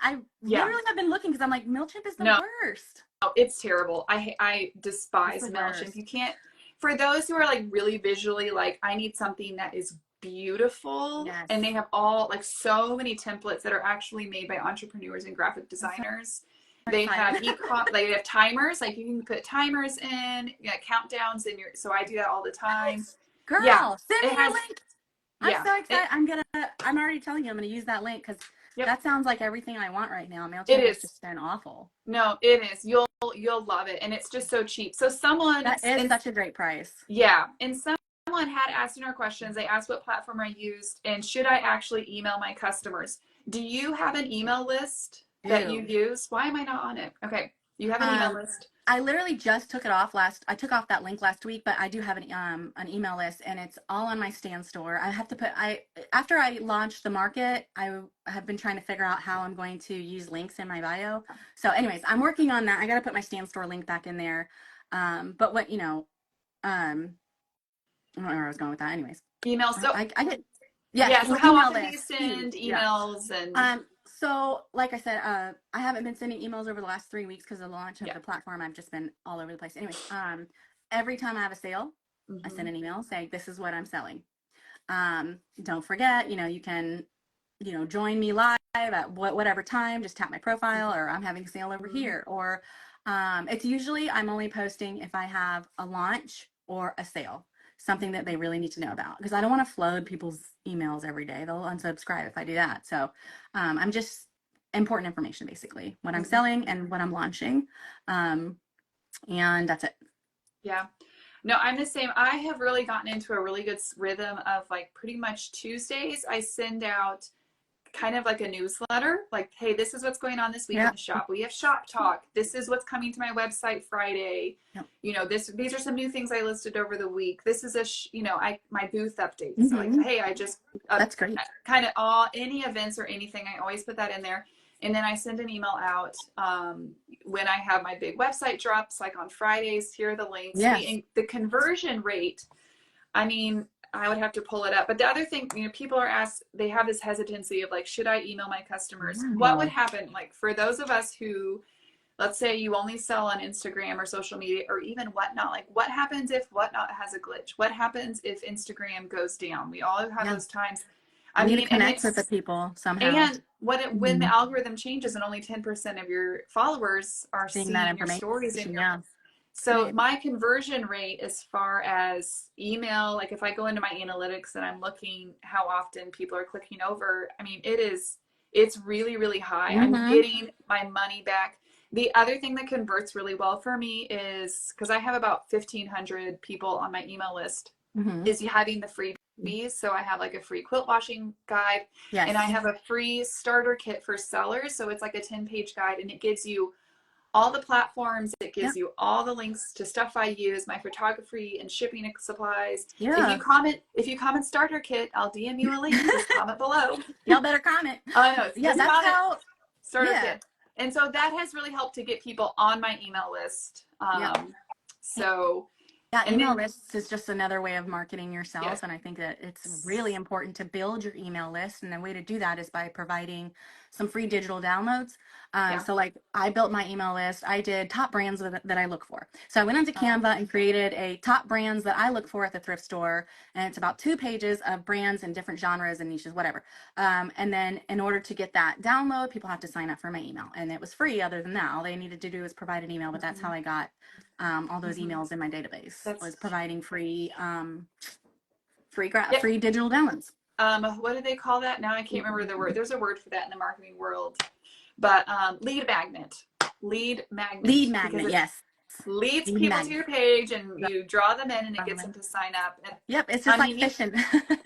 Speaker 2: I literally have been looking, because I'm like, MailChimp is the worst.
Speaker 1: No, it's terrible. I despise MailChimp. You can't, for those who are like really visually, like, I need something that is beautiful, and they have all like so many templates that are actually made by entrepreneurs and graphic designers. They have they have timers, like you can put timers in, countdowns in your. So I do that all the time.
Speaker 2: Girl, send me a link. I'm so excited. I'm already telling you, I'm gonna use that link, because that sounds like everything I want right now. MailChimp is just been awful.
Speaker 1: No, it is. You'll love it, and it's just so cheap. So that
Speaker 2: is such a great price.
Speaker 1: Yeah, and someone had asked in our questions. They asked what platform I used, and should I actually email my customers? Do you have an email list that you use? Why am I not on it? Okay, you have an email list.
Speaker 2: I literally just took it off I took off that link last week, but I do have an email list, and it's all on my Stand Store. I have to after I launched the market, I have been trying to figure out how I'm going to use links in my bio. So anyways, I'm working on that. I got to put my Stand Store link back in there. But what, I don't know where I was going with that. Anyways,
Speaker 1: email. So
Speaker 2: I get,
Speaker 1: so how often do you send emails? And
Speaker 2: so like I said, I haven't been sending emails over the last 3 weeks because of the launch of the platform. I've just been all over the place. Anyway, every time I have a sale, I send an email saying, this is what I'm selling. Don't forget, you can, join me live at whatever time, just tap my profile, or I'm having a sale over here. Or it's usually, I'm only posting if I have a launch or a sale, something that they really need to know about, because I don't want to flood people's emails every day. They'll unsubscribe if I do that. So I'm just important information, basically, what I'm selling and what I'm launching. And that's it.
Speaker 1: Yeah. No, I'm the same. I have really gotten into a really good rhythm of, like, pretty much Tuesdays, I send out kind of like a newsletter, like, hey, this is what's going on this week in the shop. We have shop talk. This is what's coming to my website Friday. These are some new things I listed over the week. This is my booth updates. So, like, hey, I just
Speaker 2: that's great.
Speaker 1: Kind of any events or anything, I always put that in there. And then I send an email out when I have my big website drops, like on Fridays. Here are the links. The conversion rate, I mean, I would have to pull it up. But the other thing, people are asked, they have this hesitancy of, like, should I email my customers? What would happen, like, for those of us who, let's say you only sell on Instagram or social media or even Whatnot, like, what happens if Whatnot has a glitch? What happens if Instagram goes down? We all have those times.
Speaker 2: I mean, connect with the people somehow.
Speaker 1: And when the algorithm changes and only 10% of your followers are seeing your stories in So my conversion rate as far as email, like if I go into my analytics and I'm looking how often people are clicking over, I mean, it's really, really high. I'm getting my money back. The other thing that converts really well for me is, because I have about 1,500 people on my email list, is having the freebies. So I have like a free quilt washing guide, and I have a free starter kit for sellers. So it's like a 10-page guide, and it gives you all the platforms. It gives you all the links to stuff I use, my photography and shipping supplies. If you comment starter kit, I'll DM you a link. Just comment below.
Speaker 2: Y'all better comment.
Speaker 1: No,
Speaker 2: that's how
Speaker 1: starter kit. And so that has really helped to get people on my email list. So
Speaker 2: email lists is just another way of marketing yourself. And I think that it's really important to build your email list. And the way to do that is by providing some free digital downloads. So like I built my email list. I did top brands that I look for. So I went onto Canva and created a top brands that I look for at the thrift store. And it's about 2 pages of brands in different genres and niches, whatever. And then in order to get that download, people have to sign up for my email. And it was free. Other than that, all they needed to do was provide an email. But that's how I got all those emails in my database. Was providing free free digital downloads.
Speaker 1: What do they call that? Now I can't remember the word. There's a word for that in the marketing world. But lead magnet. Lead magnet,
Speaker 2: yes.
Speaker 1: Leads people to your page, and you draw them in, and it gets them to sign up. And,
Speaker 2: it's just like fishing.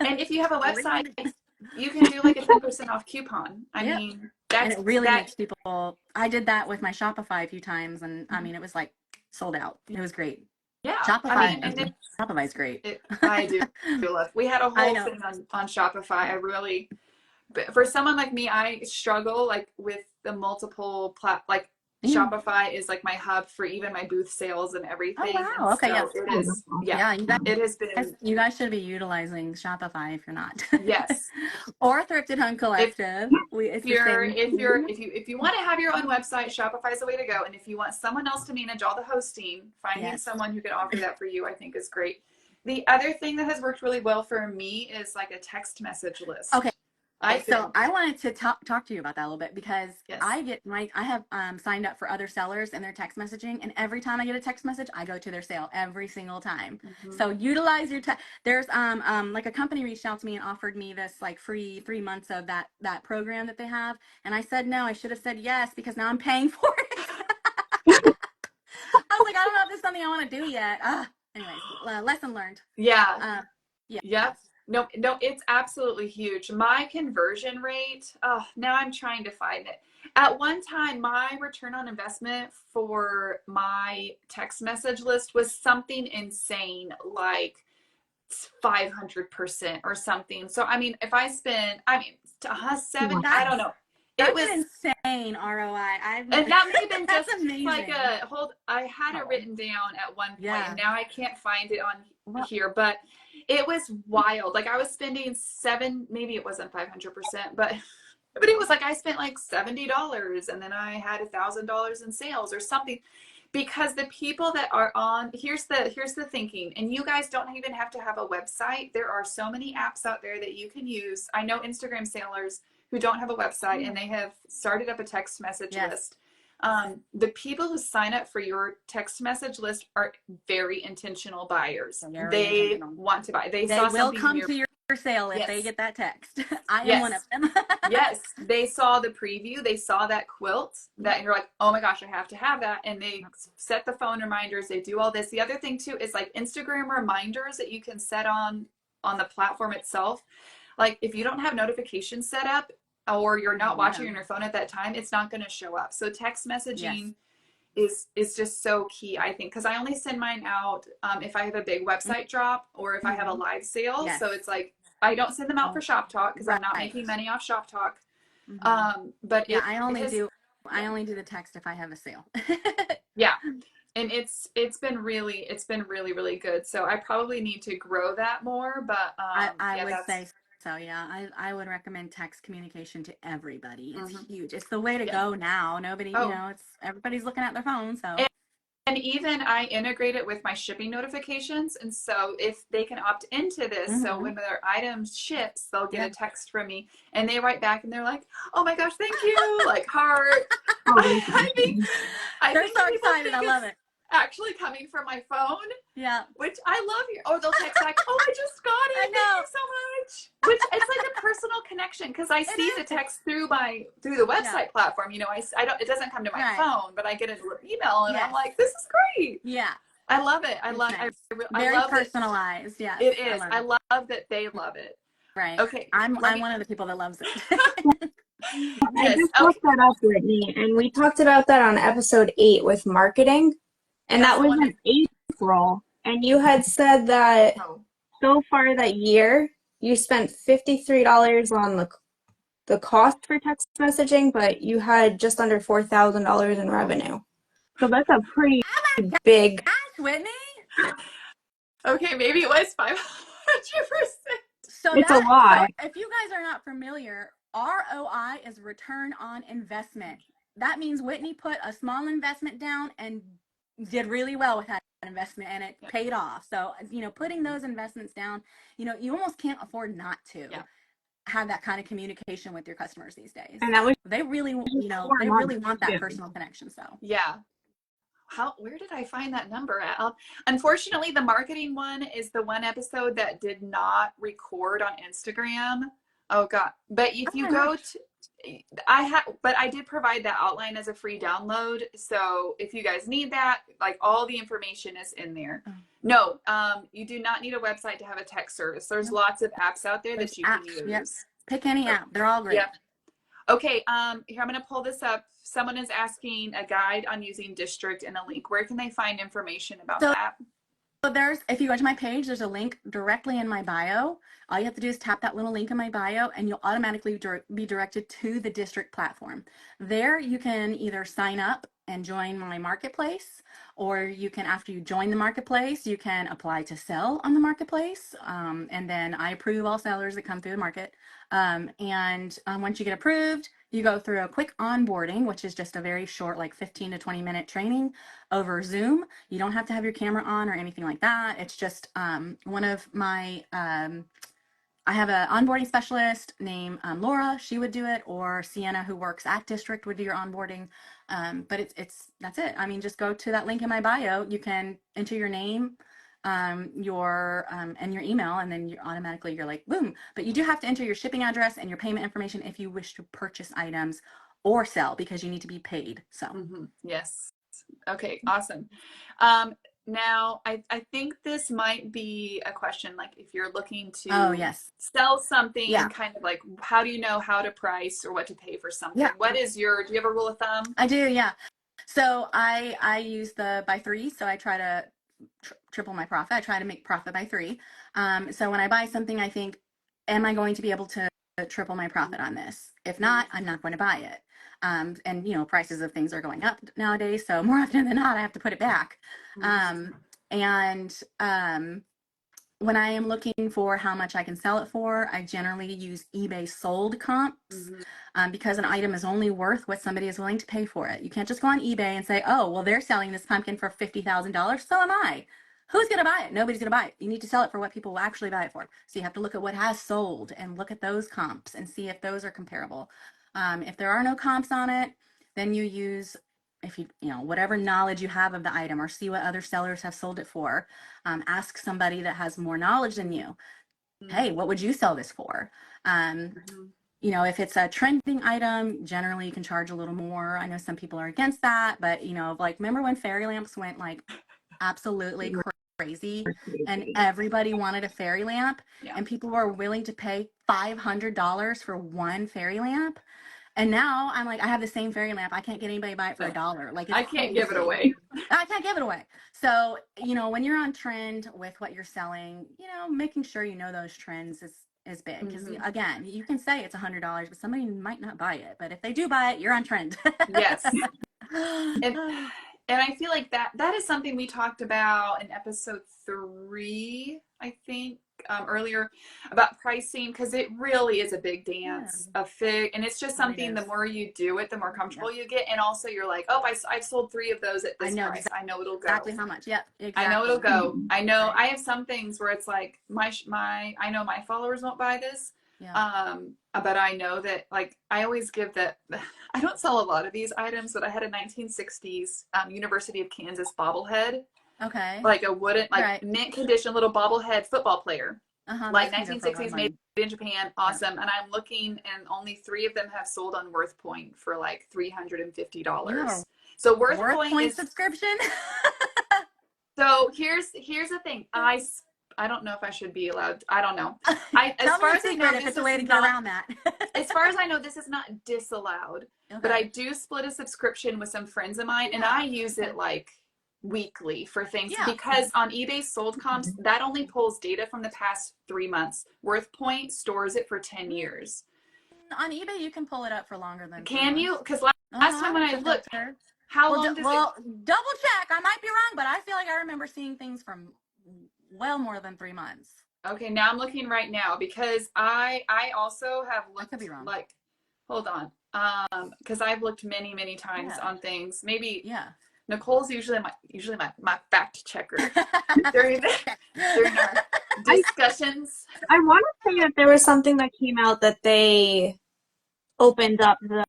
Speaker 1: And if you have a website, you can do like a 10% off coupon. I mean,
Speaker 2: and it really makes people. I did that with my Shopify a few times, and I mean, it was like sold out. It was great.
Speaker 1: Yeah,
Speaker 2: Shopify. Shopify's great.
Speaker 1: I do love. We had a whole thing on Shopify. But for someone like me, I struggle like with the multiple Shopify is like my hub for even my booth sales and everything.
Speaker 2: Oh, wow. Okay,
Speaker 1: so it is. It has been.
Speaker 2: You guys should be utilizing Shopify if you're not.
Speaker 1: Yes.
Speaker 2: Or Thrifted Home Collective.
Speaker 1: If you want to have your own website, Shopify is the way to go. And if you want someone else to manage all the hosting, finding someone who can offer that for you, I think is great. The other thing that has worked really well for me is like a text message list.
Speaker 2: Okay. So I wanted to talk to you about that a little bit, because I have signed up for other sellers and their text messaging, and every time I get a text message, I go to their sale every single time. So utilize your there's like a company reached out to me and offered me this like free 3 months of that program that they have, and I said no. I should have said yes, because now I'm paying for it. I was like, I don't know if this is something I want to do yet. Anyways, lesson learned.
Speaker 1: Yep. No, it's absolutely huge. My conversion rate, now I'm trying to find it. At one time, my return on investment for my text message list was something insane, like 500% or something. So, I mean, if I spend, $70, I don't know.
Speaker 2: It was insane ROI.
Speaker 1: And that may have been just
Speaker 2: amazing.
Speaker 1: Like I had it written down at one point, and now I can't find it on here, but it was wild. Like I was spending maybe it wasn't 500%, but it was like I spent like $70, and then I had $1,000 in sales or something, because the people that are on, here's the thinking, and you guys don't even have to have a website. There are so many apps out there that you can use. I know Instagram sellers who don't have a website, and they have started up a text message list. The people who sign up for your text message list are very intentional buyers. They want to buy. They will
Speaker 2: come to your sale if they get that text. I am one of them.
Speaker 1: Yes. They saw the preview. They saw that quilt that you're like, oh my gosh, I have to have that. And they set the phone reminders. They do all this. The other thing too is like Instagram reminders that you can set on the platform itself. Like if you don't have notifications set up, or you're not watching on your phone at that time, it's not going to show up. So text messaging is just so key, I think, because I only send mine out if I have a big website drop, or if I have a live sale. So it's like I don't send them out for Shop Talk, because I'm not making money off Shop Talk. But
Speaker 2: I only do the text if I have a sale.
Speaker 1: And it's been really really good. So I probably need to grow that more, but
Speaker 2: I would say so. I would recommend text communication to everybody. It's huge. It's the way to go now. Nobody, everybody's looking at their phone. So.
Speaker 1: And even I integrate it with my shipping notifications. And so if they can opt into this, so when their item ships, they'll get a text from me, and they write back and they're like, oh my gosh, thank you. Like heart.
Speaker 2: They're so excited. I love it.
Speaker 1: actually coming from my phone.
Speaker 2: Yeah.
Speaker 1: Which I love you. Oh, they'll text like, "Oh, I just got it.
Speaker 2: I
Speaker 1: Thank
Speaker 2: know.
Speaker 1: you so much." Which it's like a personal connection because I see the text through the website platform. You know, I don't. It doesn't come to my phone, but I get an email, and I'm like, "This is great."
Speaker 2: Yeah.
Speaker 1: I love it. I love.
Speaker 2: Nice.
Speaker 1: I
Speaker 2: Very
Speaker 1: love
Speaker 2: personalized.
Speaker 1: it.
Speaker 2: Yes.
Speaker 1: It is.
Speaker 2: I love
Speaker 1: I love that they love it.
Speaker 2: Right.
Speaker 1: Okay.
Speaker 2: I'm
Speaker 1: Let me.
Speaker 2: one of the people that loves it.
Speaker 3: I
Speaker 1: Yes.
Speaker 3: just
Speaker 1: Okay.
Speaker 3: looked that up, Brittany, and we talked about that on episode 8 with marketing, and
Speaker 1: That's
Speaker 3: that
Speaker 1: the
Speaker 3: was
Speaker 1: one.
Speaker 3: in April. And you had said that so far that year you spent $53 on the cost for text messaging, but you had just under $4,000 in revenue. So that's a pretty big.
Speaker 2: Gosh, Whitney.
Speaker 1: Okay, maybe it was 500%.
Speaker 2: So
Speaker 3: It's a lot.
Speaker 2: if you guys are not familiar, ROI is return on investment. That means Whitney put a small investment down and did really well with that investment, and it paid off. So, putting those investments down, you almost can't afford not to have that kind of communication with your customers these days.
Speaker 3: And that was
Speaker 2: they really, want that personal connection. So
Speaker 1: yeah. Where did I find that number at? Unfortunately, the marketing one is the one episode that did not record on Instagram. Oh God. But if you go to, but I did provide that outline as a free download. So if you guys need that, like all the information is in there. No, you do not need a website to have a text service. There's lots of apps out there that you can use.
Speaker 2: Yep. Pick any app. They're all great.
Speaker 1: Yep. Okay, here I'm going to pull this up. Someone is asking a guide on using District and a link. Where can they find information about that?
Speaker 2: So if you go to my page, there's a link directly in my bio. All you have to do is tap that little link in my bio, and you'll automatically be directed to the District platform. There, you can either sign up and join my marketplace, or you can, after you join the marketplace, you can apply to sell on the marketplace. And then I approve all sellers that come through the market. Once you get approved, you go through a quick onboarding, which is just a very short, like 15 to 20 minute training over Zoom. You don't have to have your camera on or anything like that. It's just one of my, I have an onboarding specialist named Laura. She would do it, or Sienna, who works at District, would do your onboarding. But that's it. I mean, just go to that link in my bio. You can enter your name, and your email, and then you're like, boom. But you do have to enter your shipping address and your payment information if you wish to purchase items or sell, because you need to be paid. So
Speaker 1: yes. Okay, awesome. Now I think this might be a question, like if you're looking to sell something, kind of like, how do you know how to price or what to pay for something? What is do you have a rule of thumb?
Speaker 2: I do, yeah. So I use the by 3, so I try to triple my profit. I try to make profit by 3. So when I buy something, I think, am I going to be able to triple my profit on this? If not, I'm not going to buy it. And prices of things are going up nowadays, so more often than not, I have to put it back. When I am looking for how much I can sell it for, I generally use eBay sold comps, because an item is only worth what somebody is willing to pay for it. You can't just go on eBay and say, oh, well, they're selling this pumpkin for $50,000, so am I. Who's going to buy it? Nobody's going to buy it. You need to sell it for what people will actually buy it for. So you have to look at what has sold and look at those comps and see if those are comparable. If there are no comps on it, then you use, if whatever knowledge you have of the item, or see what other sellers have sold it for. Ask somebody that has more knowledge than you. Hey, what would you sell this for? If it's a trending item, generally you can charge a little more. I know some people are against that, but remember when fairy lamps went like absolutely crazy, and everybody wanted a fairy lamp, and people were willing to pay $500 for one fairy lamp? And now I'm like, I have the same fairy lamp. I can't get anybody to buy it for $1. Like,
Speaker 1: I can't give it away.
Speaker 2: I can't give it away. So, when you're on trend with what you're selling, making sure those trends is big. Because again, you can say it's $100, but somebody might not buy it. But if they do buy it, you're on trend.
Speaker 1: Yes. And I feel like that is something we talked about in episode 3, I think, earlier, about pricing, because it really is a big dance, and it's just something, the more you do it, the more comfortable you get. And also you're like, oh, I've sold 3 of those at this price. I know it'll go.
Speaker 2: Exactly how much. Yep. Exactly.
Speaker 1: I know it'll go. I know I have some things where it's like, I know my followers won't buy this,
Speaker 2: Yeah.
Speaker 1: But I know that, like, I always give that, I don't sell a lot of these items, but I had a 1960s University of Kansas bobblehead,
Speaker 2: Okay.
Speaker 1: like a wooden, like
Speaker 2: Right.
Speaker 1: mint condition little bobblehead football player, like
Speaker 2: Those can go for a lot of
Speaker 1: 1960s, made
Speaker 2: money.
Speaker 1: in Japan. Awesome. And I'm looking, and only 3 of them have sold on WorthPoint for like
Speaker 2: You have
Speaker 1: $350.
Speaker 2: a
Speaker 1: So
Speaker 2: Worth
Speaker 1: WorthPoint
Speaker 2: Point
Speaker 1: is,
Speaker 2: subscription?
Speaker 1: so here's the thing. I don't know if I should be allowed. I don't know. As
Speaker 2: Tell me
Speaker 1: far
Speaker 2: a
Speaker 1: as I know,
Speaker 2: secret if
Speaker 1: this
Speaker 2: it's a
Speaker 1: is
Speaker 2: way to get
Speaker 1: not,
Speaker 2: around that.
Speaker 1: as far as I know, this is not disallowed, but I
Speaker 2: Okay.
Speaker 1: do split a subscription with some friends of mine, and
Speaker 2: Yeah.
Speaker 1: I use it like weekly for things,
Speaker 2: Yeah.
Speaker 1: because on eBay sold comps, that only pulls data from the past 3 months. WorthPoint stores it for 10 years.
Speaker 2: On eBay, you can pull it up for longer than 3
Speaker 1: Can
Speaker 2: months.
Speaker 1: you? Because last time when
Speaker 2: I've
Speaker 1: I
Speaker 2: checked out
Speaker 1: looked,
Speaker 2: there.
Speaker 1: how
Speaker 2: Well,
Speaker 1: long does it?
Speaker 2: well, double check. I might be wrong, but I feel like I remember seeing things from well more than 3 months.
Speaker 1: Okay, now I'm looking right now, because I also have
Speaker 2: I could be
Speaker 1: looked,
Speaker 2: wrong.
Speaker 1: like, hold on, because I've looked many times
Speaker 2: Yeah.
Speaker 1: on things. Maybe
Speaker 2: Yeah.
Speaker 1: Nicole's usually my fact checker during our discussions.
Speaker 3: I want to say that there was something that came out that they opened up the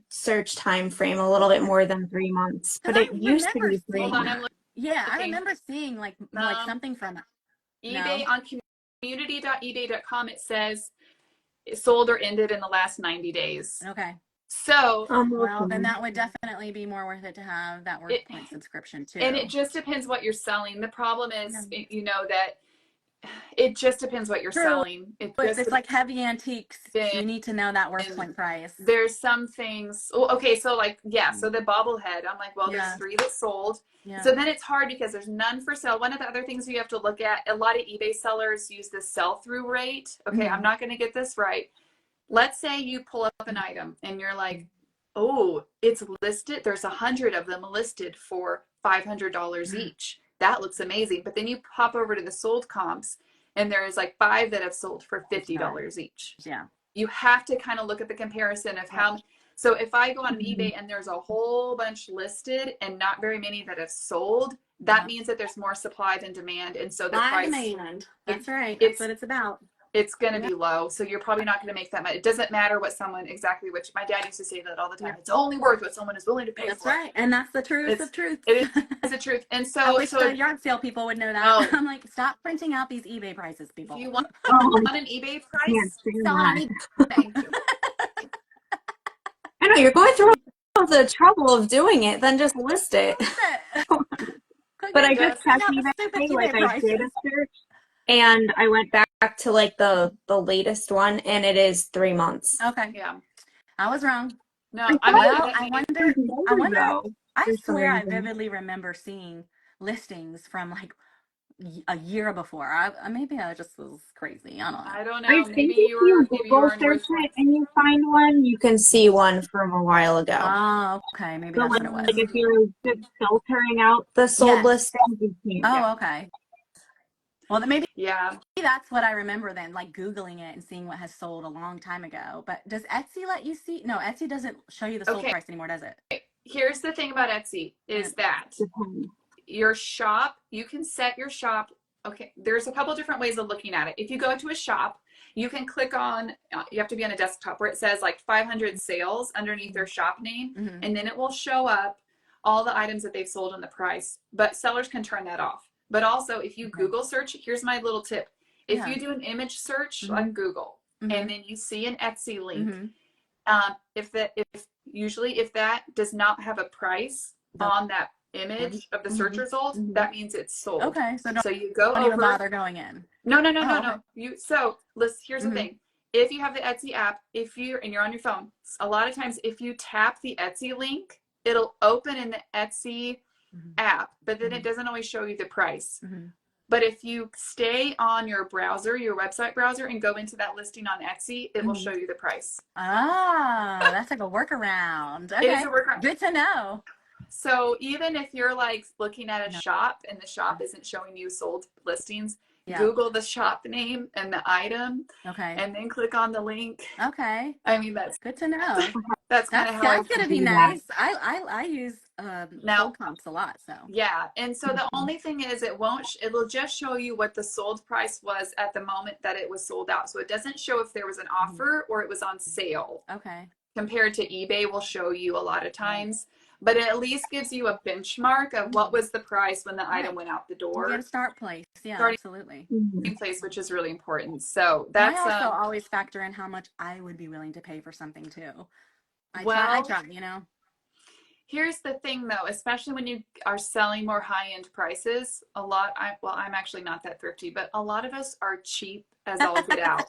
Speaker 3: search time frame a little bit more than 3 months, but
Speaker 2: Because
Speaker 3: it
Speaker 2: I
Speaker 3: used to
Speaker 2: remember
Speaker 3: be three
Speaker 1: Hold on,
Speaker 3: months.
Speaker 1: I'm
Speaker 2: yeah, I
Speaker 1: looking.
Speaker 2: remember seeing like
Speaker 1: Um,
Speaker 2: something from
Speaker 1: eBay,
Speaker 2: no.
Speaker 1: on community.ebay.com, it says it sold or ended in the last 90 days.
Speaker 2: Okay.
Speaker 1: So
Speaker 2: Well, then that would definitely be more worth it to have that
Speaker 1: it,
Speaker 2: Worth Point subscription too.
Speaker 1: and it just depends what you're selling. The problem is,
Speaker 2: Yeah.
Speaker 1: you know, that it just depends what you're
Speaker 2: True.
Speaker 1: selling. It
Speaker 2: If
Speaker 1: just
Speaker 2: it's like heavy antiques,
Speaker 1: depends.
Speaker 2: you need to know that Worth Point price.
Speaker 1: There's some things. Oh, okay, so like, yeah, so the bobblehead, I'm like, well, there's
Speaker 2: Yeah.
Speaker 1: 3 that sold.
Speaker 2: Yeah.
Speaker 1: So then it's hard because there's none for sale. One of the other things you have to look at, a lot of eBay sellers use the sell-through rate. Okay, I'm not going to get this right. Let's say you pull up an item and you're like, oh, it's listed. There's 100 of them listed for $500 each. That looks amazing. But then you pop over to the sold comps, and there's like 5 that have sold for $50 each.
Speaker 2: Yeah.
Speaker 1: You have to kind of look at the comparison of how. So if I go on an eBay and there's a whole bunch listed and not very many that have sold, that means that there's more supply than demand, and so the price.
Speaker 2: Demand. That's right. That's what it's about.
Speaker 1: It's going to be low, so you're probably not going to make that much. It doesn't matter what someone exactly, which my dad used to say that all the time. It's only worth what someone is willing to pay for.
Speaker 2: That's right, and that's the truth of truth.
Speaker 1: It is the truth, and so
Speaker 2: I wish the yard sale people would know that.
Speaker 1: Oh.
Speaker 2: I'm like, stop printing out these eBay prices, people.
Speaker 1: If you want an eBay price,
Speaker 2: sell it on eBay.
Speaker 1: thank you.
Speaker 3: I know you're going through all the trouble of doing it, then just list it. But I just checked eBay, like I did a search, and I went back to like the latest one, and it is 3 months.
Speaker 2: Okay.
Speaker 1: Yeah.
Speaker 2: I was wrong.
Speaker 1: No,
Speaker 2: I wonder. I
Speaker 3: for some
Speaker 2: swear I
Speaker 3: reason.
Speaker 2: vividly remember seeing listings from like a year before. Maybe I just was crazy. I don't know.
Speaker 1: I don't
Speaker 3: I
Speaker 1: know.
Speaker 3: think
Speaker 1: Maybe
Speaker 3: if
Speaker 1: you
Speaker 3: you
Speaker 1: were
Speaker 3: Google
Speaker 1: in
Speaker 3: search
Speaker 1: WorthPoint.
Speaker 3: it and you find one, you can see one from a while ago.
Speaker 2: Oh, okay. Maybe
Speaker 3: So
Speaker 2: that's what it was.
Speaker 3: like if you're just filtering out the sold listings, you can't.
Speaker 2: Oh, okay. Well, then maybe
Speaker 1: Yeah.
Speaker 2: that's what I remember then, like Googling it and seeing what has sold a long time ago. But does Etsy let you see? No, Etsy doesn't show you the sold price anymore, does it?
Speaker 1: Here's the thing about Etsy is that your shop, you can set your shop. Okay, there's a couple different ways of looking at it. If you go to a shop, you can click on, you have to be on a desktop where it says like 500 sales underneath their shop name, and then it will show up all the items that they've sold and the price. But sellers can turn that off. But also, if you Google search, here's my little tip. If you do an image search on Google, and then you see an Etsy link, if that does not have a price on that image of the search result, that means it's sold.
Speaker 2: Okay,
Speaker 1: so you go
Speaker 2: don't
Speaker 1: over.
Speaker 2: Even bother going in.
Speaker 1: No. Here's the thing. If you have the Etsy app, and you're on your phone, a lot of times if you tap the Etsy link, it'll open in the Etsy app, but then it doesn't always show you the price. But if you stay on your browser, your website browser, and go into that listing on Etsy, it will show you the price.
Speaker 2: Ah, that's like a workaround. Okay.
Speaker 1: It is a workaround.
Speaker 2: Good to know.
Speaker 1: So even if you're like looking at a shop and the shop isn't showing you sold listings, Google the shop name and the item, and then click on the link.
Speaker 2: Okay.
Speaker 1: I mean, that's
Speaker 2: good to know.
Speaker 1: That's kind of how
Speaker 2: that's gonna be nice. I use
Speaker 1: Now,
Speaker 2: sold comps a lot. So
Speaker 1: yeah. And so the only thing is it'll just show you what the sold price was at the moment that it was sold out. So it doesn't show if there was an offer or it was on sale.
Speaker 2: okay.
Speaker 1: Compared to eBay will show you a lot of times, but it at least gives you a benchmark of what was the price when the item went out the
Speaker 2: You get a
Speaker 1: door.
Speaker 2: start place. Yeah,
Speaker 1: Starting
Speaker 2: absolutely.
Speaker 1: place, which is really important. So
Speaker 2: And I
Speaker 1: that's
Speaker 2: also always factor in how much I would be willing to pay for something too. I
Speaker 1: well,
Speaker 2: try, you know.
Speaker 1: here's the thing though, especially when you are selling more high-end prices, I'm actually not that thrifty, but a lot of us are cheap as all get out.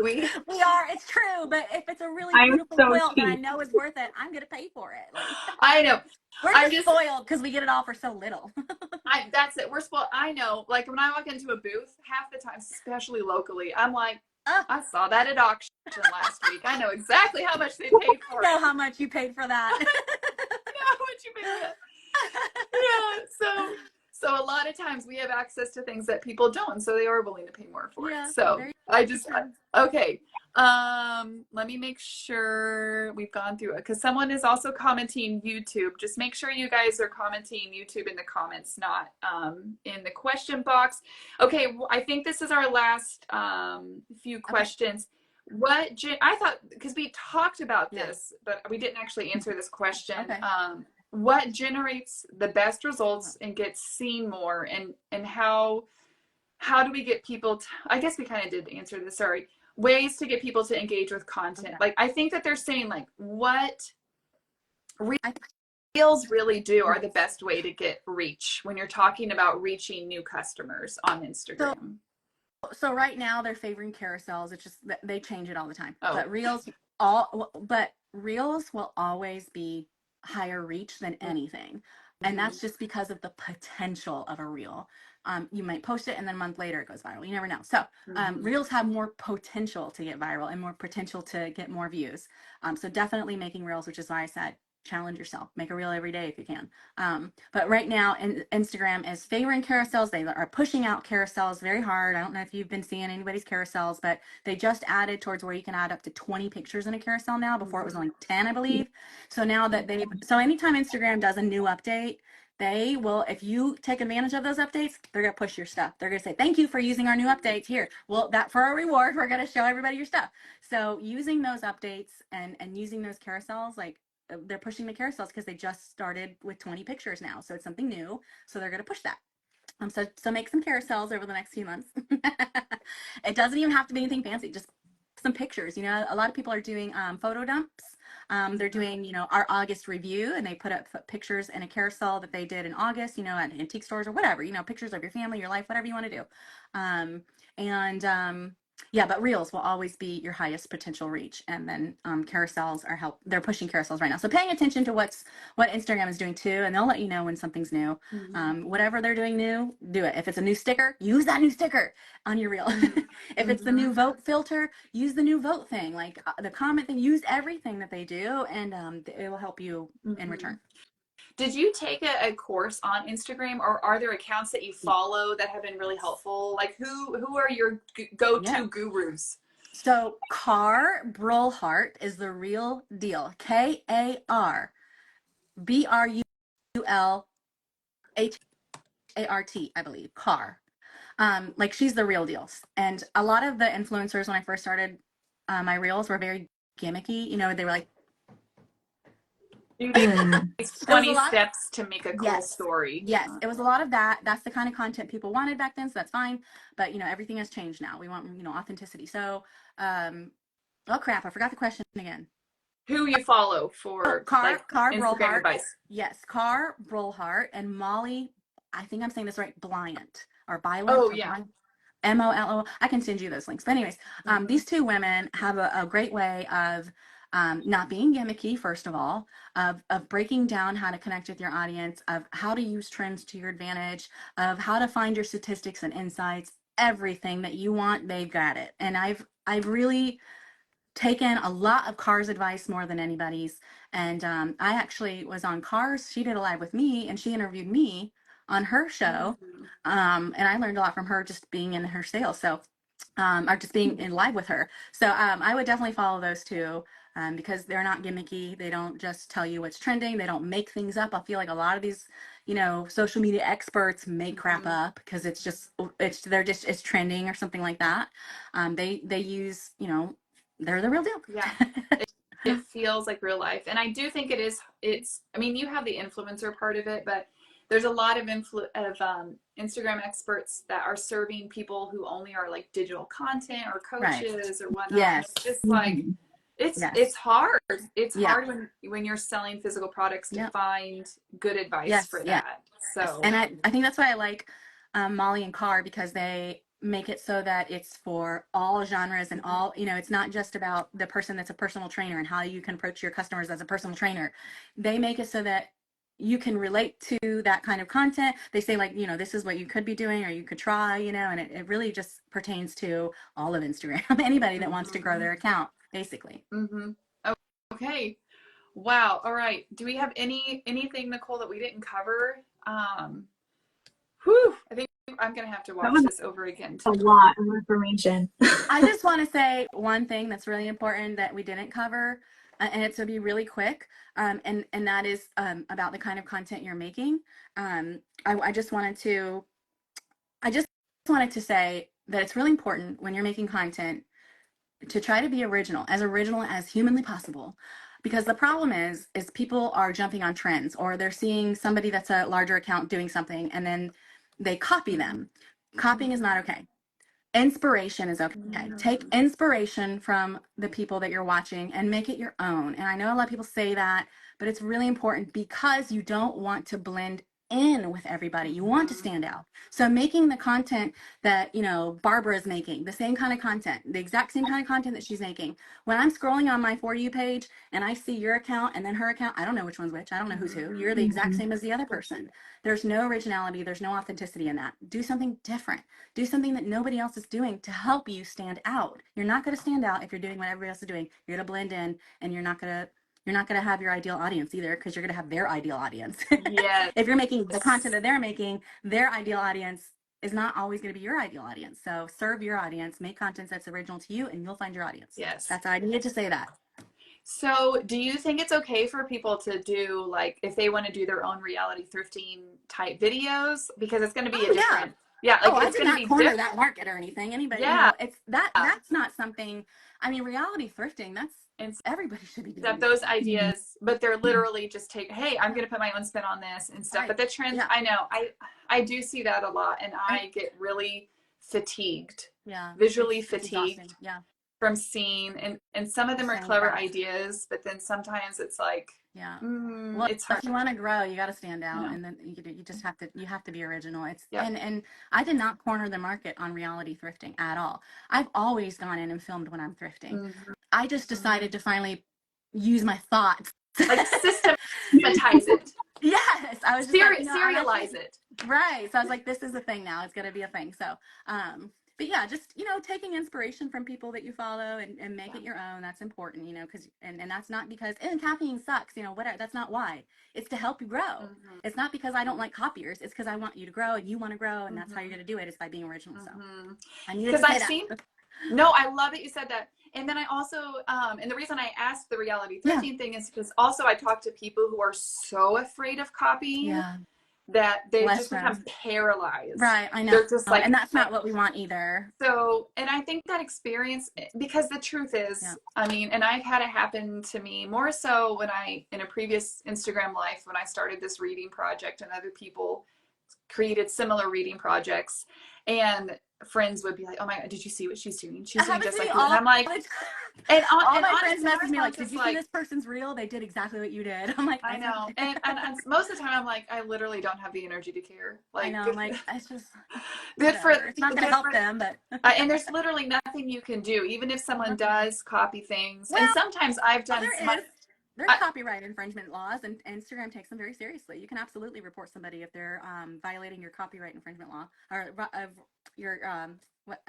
Speaker 1: We
Speaker 2: We are, it's true, but if it's a really
Speaker 3: I'm
Speaker 2: beautiful
Speaker 3: so
Speaker 2: quilt that I
Speaker 3: cheap.
Speaker 2: know is worth it, I'm gonna pay for it. Like
Speaker 1: I know.
Speaker 2: we're
Speaker 1: I'm
Speaker 2: just
Speaker 1: just
Speaker 2: spoiled because we get it all for so little.
Speaker 1: that's it. We're spoiled. I know. Like when I walk into a booth, half the time, especially locally, I'm like,
Speaker 2: Oh,
Speaker 1: I saw that at auction last week. I know exactly how much they paid
Speaker 2: I
Speaker 1: for
Speaker 2: know
Speaker 1: it.
Speaker 2: how much you paid for that.
Speaker 1: I know how much you paid for that. Yeah. So a lot of times we have access to things that people don't, so they are willing to pay more for it.
Speaker 2: Yeah,
Speaker 1: So
Speaker 2: very true.
Speaker 1: okay. Let me make sure we've gone through it because someone is also commenting YouTube. Just make sure you guys are commenting YouTube in the comments, not in the question box. Okay, I think this is our last few questions. I thought because we talked about this, but we didn't actually answer this question.
Speaker 2: Okay.
Speaker 1: What generates the best results and gets seen more, and how do we get people to, I guess we kind of did answer this, sorry, ways to get people to engage with content.
Speaker 2: Okay.
Speaker 1: Like I think that they're saying like what reels really do are the best way to get reach when you're talking about reaching new customers on Instagram.
Speaker 2: So right now they're favoring carousels. It's just they change it all the time.
Speaker 1: Oh.
Speaker 2: But reels will always be higher reach than anything. And that's just because of the potential of a reel. You might post it and then a month later it goes viral. You never know. So reels have more potential to get viral and more potential to get more views. So definitely making reels, which is why I said challenge yourself, make a reel every day if you can. But right now Instagram is favoring carousels. They are pushing out carousels very hard. I don't know if you've been seeing anybody's carousels, but they just added towards where you can add up to 20 pictures in a carousel now. Before it was only 10, I believe. So now that so anytime Instagram does a new update, they will, if you take advantage of those updates, they're going to push your stuff. They're going to say, thank you for using our new updates here. Well, that for a reward, we're going to show everybody your stuff. So using those updates and using those carousels, like they're pushing the carousels because they just started with 20 pictures now. So it's something new. So they're going to push that. So make some carousels over the next few months. It doesn't even have to be anything fancy, just some pictures. You know, a lot of people are doing photo dumps. They're doing, you know, our August review, and they put up pictures in a carousel that they did in August, you know, at antique stores or whatever, you know, pictures of your family, your life, whatever you want to do. Yeah, but reels will always be your highest potential reach. And then carousels they're pushing carousels right now. So paying attention to what Instagram is doing too, and they'll let you know when something's new. Whatever they're doing new, do it. If it's a new sticker, use that new sticker on your reel. If it's the new vote filter, use the new vote thing, like the comment thing, use everything that they do, and it will help you in return.
Speaker 1: Did you take a course on Instagram, or are there accounts that you follow that have been really helpful? Like who are your go-to gurus?
Speaker 2: So Car Brulhart is the real deal. KarBrulhart, I believe. Car. Like she's the real deal. And a lot of the influencers when I first started my reels were very gimmicky. You know, they were like,
Speaker 1: It's 20 steps to make a cool story.
Speaker 2: Yes, it was a lot of that. That's the kind of content people wanted back then, so that's fine. But you know, everything has changed now. We want, you know, authenticity. So, oh crap, I forgot the question again.
Speaker 1: Who you follow for
Speaker 2: Car
Speaker 1: Instagram
Speaker 2: Brulhart.
Speaker 1: advice?
Speaker 2: Yes, Car Brulhart and Molly. I think I'm saying this right. Bryant or Bylant.
Speaker 1: Oh yeah.
Speaker 2: MOLO. I can send you those links. But anyways, these two women have a great way of not being gimmicky, first of all, of breaking down how to connect with your audience, of how to use trends to your advantage, of how to find your statistics and insights, everything that you want, they've got it. And I've really taken a lot of Car's advice more than anybody's. And I actually was on Car's. She did a live with me and she interviewed me on her show. And I learned a lot from her just being in her sales. So or just being in live with her. So I would definitely follow those two. Because they're not gimmicky. They don't just tell you what's trending. They don't make things up. I feel like a lot of these, social media experts make crap up because it's trending or something like that. They use, they're the real deal.
Speaker 1: Yeah. It feels like real life. And I do think I mean, you have the influencer part of it, but there's a lot of Instagram experts that are serving people who only are like digital content or coaches
Speaker 2: Right.
Speaker 1: or whatnot.
Speaker 2: Yes.
Speaker 1: And it's just like, it's
Speaker 2: Yes.
Speaker 1: hard. It's
Speaker 2: Yeah.
Speaker 1: hard when you're selling physical products to
Speaker 2: Yep.
Speaker 1: find good advice
Speaker 2: Yes.
Speaker 1: for
Speaker 2: Yeah.
Speaker 1: that. So,
Speaker 2: And I think that's why I like Molly and Carr, because they make it so that it's for all genres and all, it's not just about the person that's a personal trainer and how you can approach your customers as a personal trainer. They make it so that you can relate to that kind of content. They say like, this is what you could be doing or you could try, and it really just pertains to all of Instagram, anybody that wants to grow their account, basically.
Speaker 1: Okay. Wow. All right. Do we have anything, Nicole, that we didn't cover? I think I'm gonna have to watch this over again too.
Speaker 3: A lot of information.
Speaker 2: I just want to say one thing that's really important that we didn't cover, and it's going to be really quick, and that is about the kind of content you're making. I just wanted to say that it's really important when you're making content to try to be original as humanly possible. Because the problem is people are jumping on trends, or they're seeing somebody that's a larger account doing something and then they copy them. Copying is not okay. Inspiration is okay. Take inspiration from the people that you're watching and make it your own. And I know a lot of people say that, but it's really important because you don't want to blend in with everybody. You want to stand out. So making the content that, Barbara is making, the same kind of content, the exact same kind of content that she's making. When I'm scrolling on my For You page and I see your account and then her account, I don't know which one's which. I don't know who's who. You're the exact same as the other person. There's no originality. There's no authenticity in that. Do something different. Do something that nobody else is doing to help you stand out. You're not going to stand out if you're doing what everybody else is doing. You're going to blend in, and you're not going to have your ideal audience either, because you're going to have their ideal audience.
Speaker 1: Yes.
Speaker 2: If you're making the content that they're making, their ideal audience is not always going to be your ideal audience. So serve your audience, make content that's original to you, and you'll find your audience.
Speaker 1: Yes.
Speaker 2: That's I needed to say that.
Speaker 1: So do you think it's okay for people to do, like, if they want to do their own reality thrifting type videos? Because it's going to be a different. Yeah, like
Speaker 2: it's going to be corner that market or anything. Anybody, it's that's not something. I mean, reality thrifting, everybody should be doing
Speaker 1: that. Those ideas, but they're literally just hey, I'm going to put my own spin on this and stuff. Right. But the trends, I know, I do see that a lot, and I get really fatigued.
Speaker 2: Yeah,
Speaker 1: visually fatigued.
Speaker 2: Yeah.
Speaker 1: From seeing, and some of them are clever ideas, but then sometimes it's like,
Speaker 2: well,
Speaker 1: it's hard.
Speaker 2: If you want to grow, you got to stand out, and then you just have to be original. And I did not corner the market on reality thrifting at all. I've always gone in and filmed when I'm thrifting. I just decided to finally use my thoughts,
Speaker 1: like systematize it.
Speaker 2: Yes, I was just
Speaker 1: serialize it.
Speaker 2: Right. So I was like, this is a thing now. It's gonna be a thing. So but yeah, just, taking inspiration from people that you follow and make it your own. That's important, because, and that's not because, and caffeine sucks, whatever. That's not why. It's to help you grow. It's not because I don't like copiers. It's because I want you to grow and you want to grow. And that's how you're going to do it, is by being original. So I needed to say that.
Speaker 1: No, I love that you said that. And then I also, and the reason I asked the reality thrifting thing is because also I talk to people who are so afraid of copying. That they just become paralyzed.
Speaker 2: Right, I know.
Speaker 1: They're just like,
Speaker 2: and that's not what we want either.
Speaker 1: So, and I think that experience, because the truth is, I mean, and I've had it happen to me more so when in a previous Instagram life, when I started this reading project and other people created similar reading projects, and friends would be like, oh my God, did you see what she's doing? She's doing just like you. And I'm like, and
Speaker 2: my friends message me like, did you see this person's reel? They did exactly what you did. I'm like,
Speaker 1: I know. and most of the time I'm like, I literally don't have the energy to care. Like,
Speaker 2: I know. I'm like, it's just,
Speaker 1: it's
Speaker 2: not going to help them, but.
Speaker 1: And there's literally nothing you can do, even if someone does copy things. Well, and sometimes I've done
Speaker 2: there's copyright infringement laws, and Instagram takes them very seriously. You can absolutely report somebody if they're violating your copyright infringement law, or your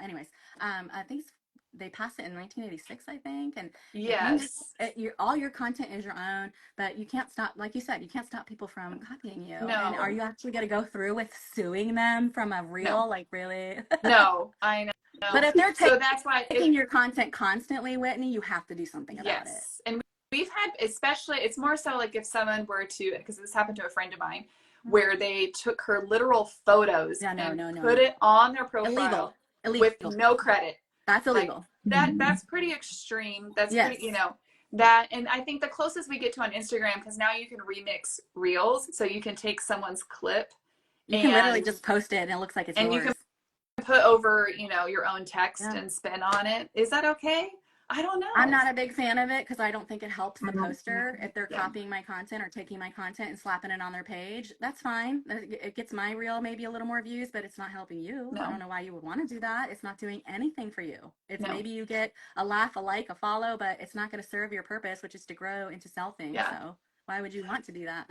Speaker 2: anyways. I think they passed it in 1986, I think, and
Speaker 1: yes,
Speaker 2: all your content is your own, but you can't stop, like you said, you can't stop people from copying you.
Speaker 1: No.
Speaker 2: And are you actually going to go through with suing them from a reel?
Speaker 1: No.
Speaker 2: Like, really?
Speaker 1: No, I know.
Speaker 2: But if they're
Speaker 1: So that's why
Speaker 2: taking your content constantly, Whitney, you have to do something about it.
Speaker 1: Yes. And we've had, especially, it's more so like if someone were to, because this happened to a friend of mine, where they took her literal photos and put it on their profile with no credit.
Speaker 2: That's illegal.
Speaker 1: Like, that's pretty extreme. That's pretty, you know, that, and I think the closest we get to on Instagram, because now you can remix reels, so you can take someone's clip.
Speaker 2: You can literally just post it and it looks like it's yours.
Speaker 1: And you can put over, you know, your own text and spin on it. Is that okay? I don't know.
Speaker 2: I'm not a big fan of it because I don't think it helps the poster if they're copying my content or taking my content and slapping it on their page. That's fine. It gets my reel maybe a little more views, but it's not helping you. No. I don't know why you would want to do that. It's not doing anything for you. It's maybe you get a laugh, a like, a follow, but it's not going to serve your purpose, which is to grow into selfing. So why would you want to do that?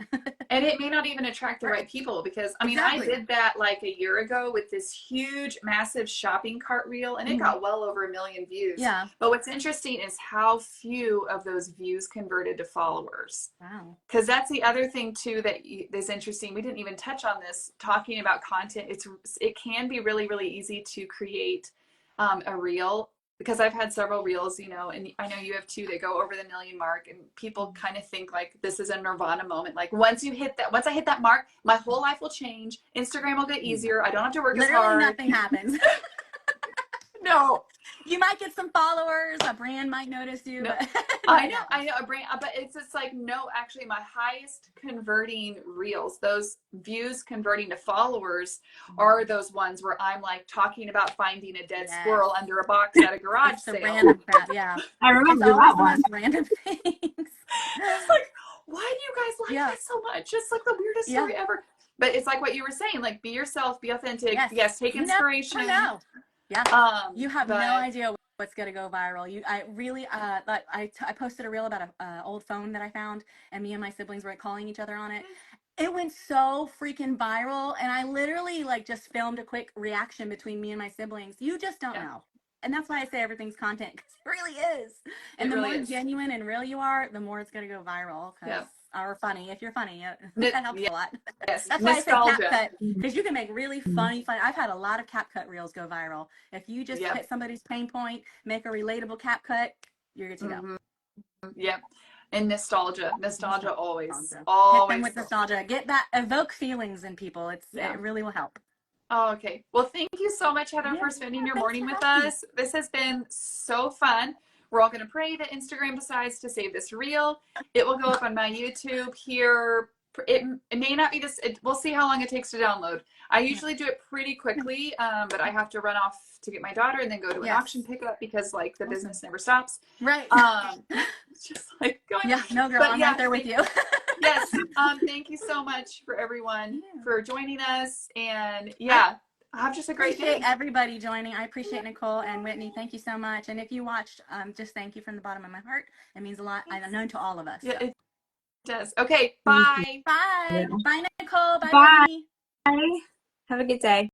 Speaker 1: And it may not even attract the right people, because I mean, I did that like a year ago with this huge, massive shopping cart reel, and it got well over 1 million views.
Speaker 2: Yeah.
Speaker 1: But what's interesting is how few of those views converted to followers.
Speaker 2: Wow.
Speaker 1: Because that's the other thing too that is interesting. We didn't even touch on this talking about content. It can be really, really easy to create a reel, because I've had several reels, you know, and I know you have too, that go over the 1 million mark, and people kind of think like this is a nirvana moment. Like once I hit that mark, my whole life will change. Instagram will get easier. I don't have to work as hard.
Speaker 2: Nothing happens.
Speaker 1: No.
Speaker 2: You might get some followers, a brand might notice you.
Speaker 1: No.
Speaker 2: But
Speaker 1: I know a brand, but it's just like, no, actually my highest converting reels, those views converting to followers, are those ones where I'm like talking about finding a dead squirrel under a box at a garage sale.
Speaker 2: Random crap,
Speaker 3: I remember that one.
Speaker 2: The most random things.
Speaker 1: It's like, why do you guys like that so much? It's like the weirdest story ever. But it's like what you were saying, like be yourself, be authentic. Yes, take inspiration.
Speaker 2: You never know. You have no idea what's gonna go viral. I posted a reel about an old phone that I found, and me and my siblings were calling each other on it. It went so freaking viral, and I literally like just filmed a quick reaction between me and my siblings. You just don't know. And that's why I say everything's content, because it really is. And the more genuine and real you are, the more it's gonna go viral. Or funny, if you're funny, that helps a lot.
Speaker 1: Yes,
Speaker 2: that's why I say CapCut, because you can make really funny. I've had a lot of CapCut reels go viral. If you just hit somebody's pain point, make a relatable CapCut, you're good to go.
Speaker 1: Yep. And nostalgia always.
Speaker 2: Hit them with nostalgia. Get that, evoke feelings in people. It really will help.
Speaker 1: Oh, okay. Well, thank you so much, Heather, for spending your morning with us. This has been so fun. We're all going to pray that Instagram decides to save this reel. It will go up on my YouTube here. It may not be this. We'll see how long it takes to download. I usually do it pretty quickly, but I have to run off to get my daughter and then go to an auction pickup, because like the business never stops.
Speaker 2: Right.
Speaker 1: It's just like going.
Speaker 2: Yeah, no girl, I'm right there with you.
Speaker 1: Yes. Thank you so much for everyone for joining us, and have just a great day.
Speaker 2: Everybody joining. I appreciate Nicole and Whitney. Thank you so much. And if you watched, just thank you from the bottom of my heart. It means a lot. I know to all of us.
Speaker 1: Yeah, it does. Okay. Bye.
Speaker 2: Bye. Bye, Nicole. Bye,
Speaker 3: Bye.
Speaker 2: Whitney.
Speaker 3: Bye. Have a good day.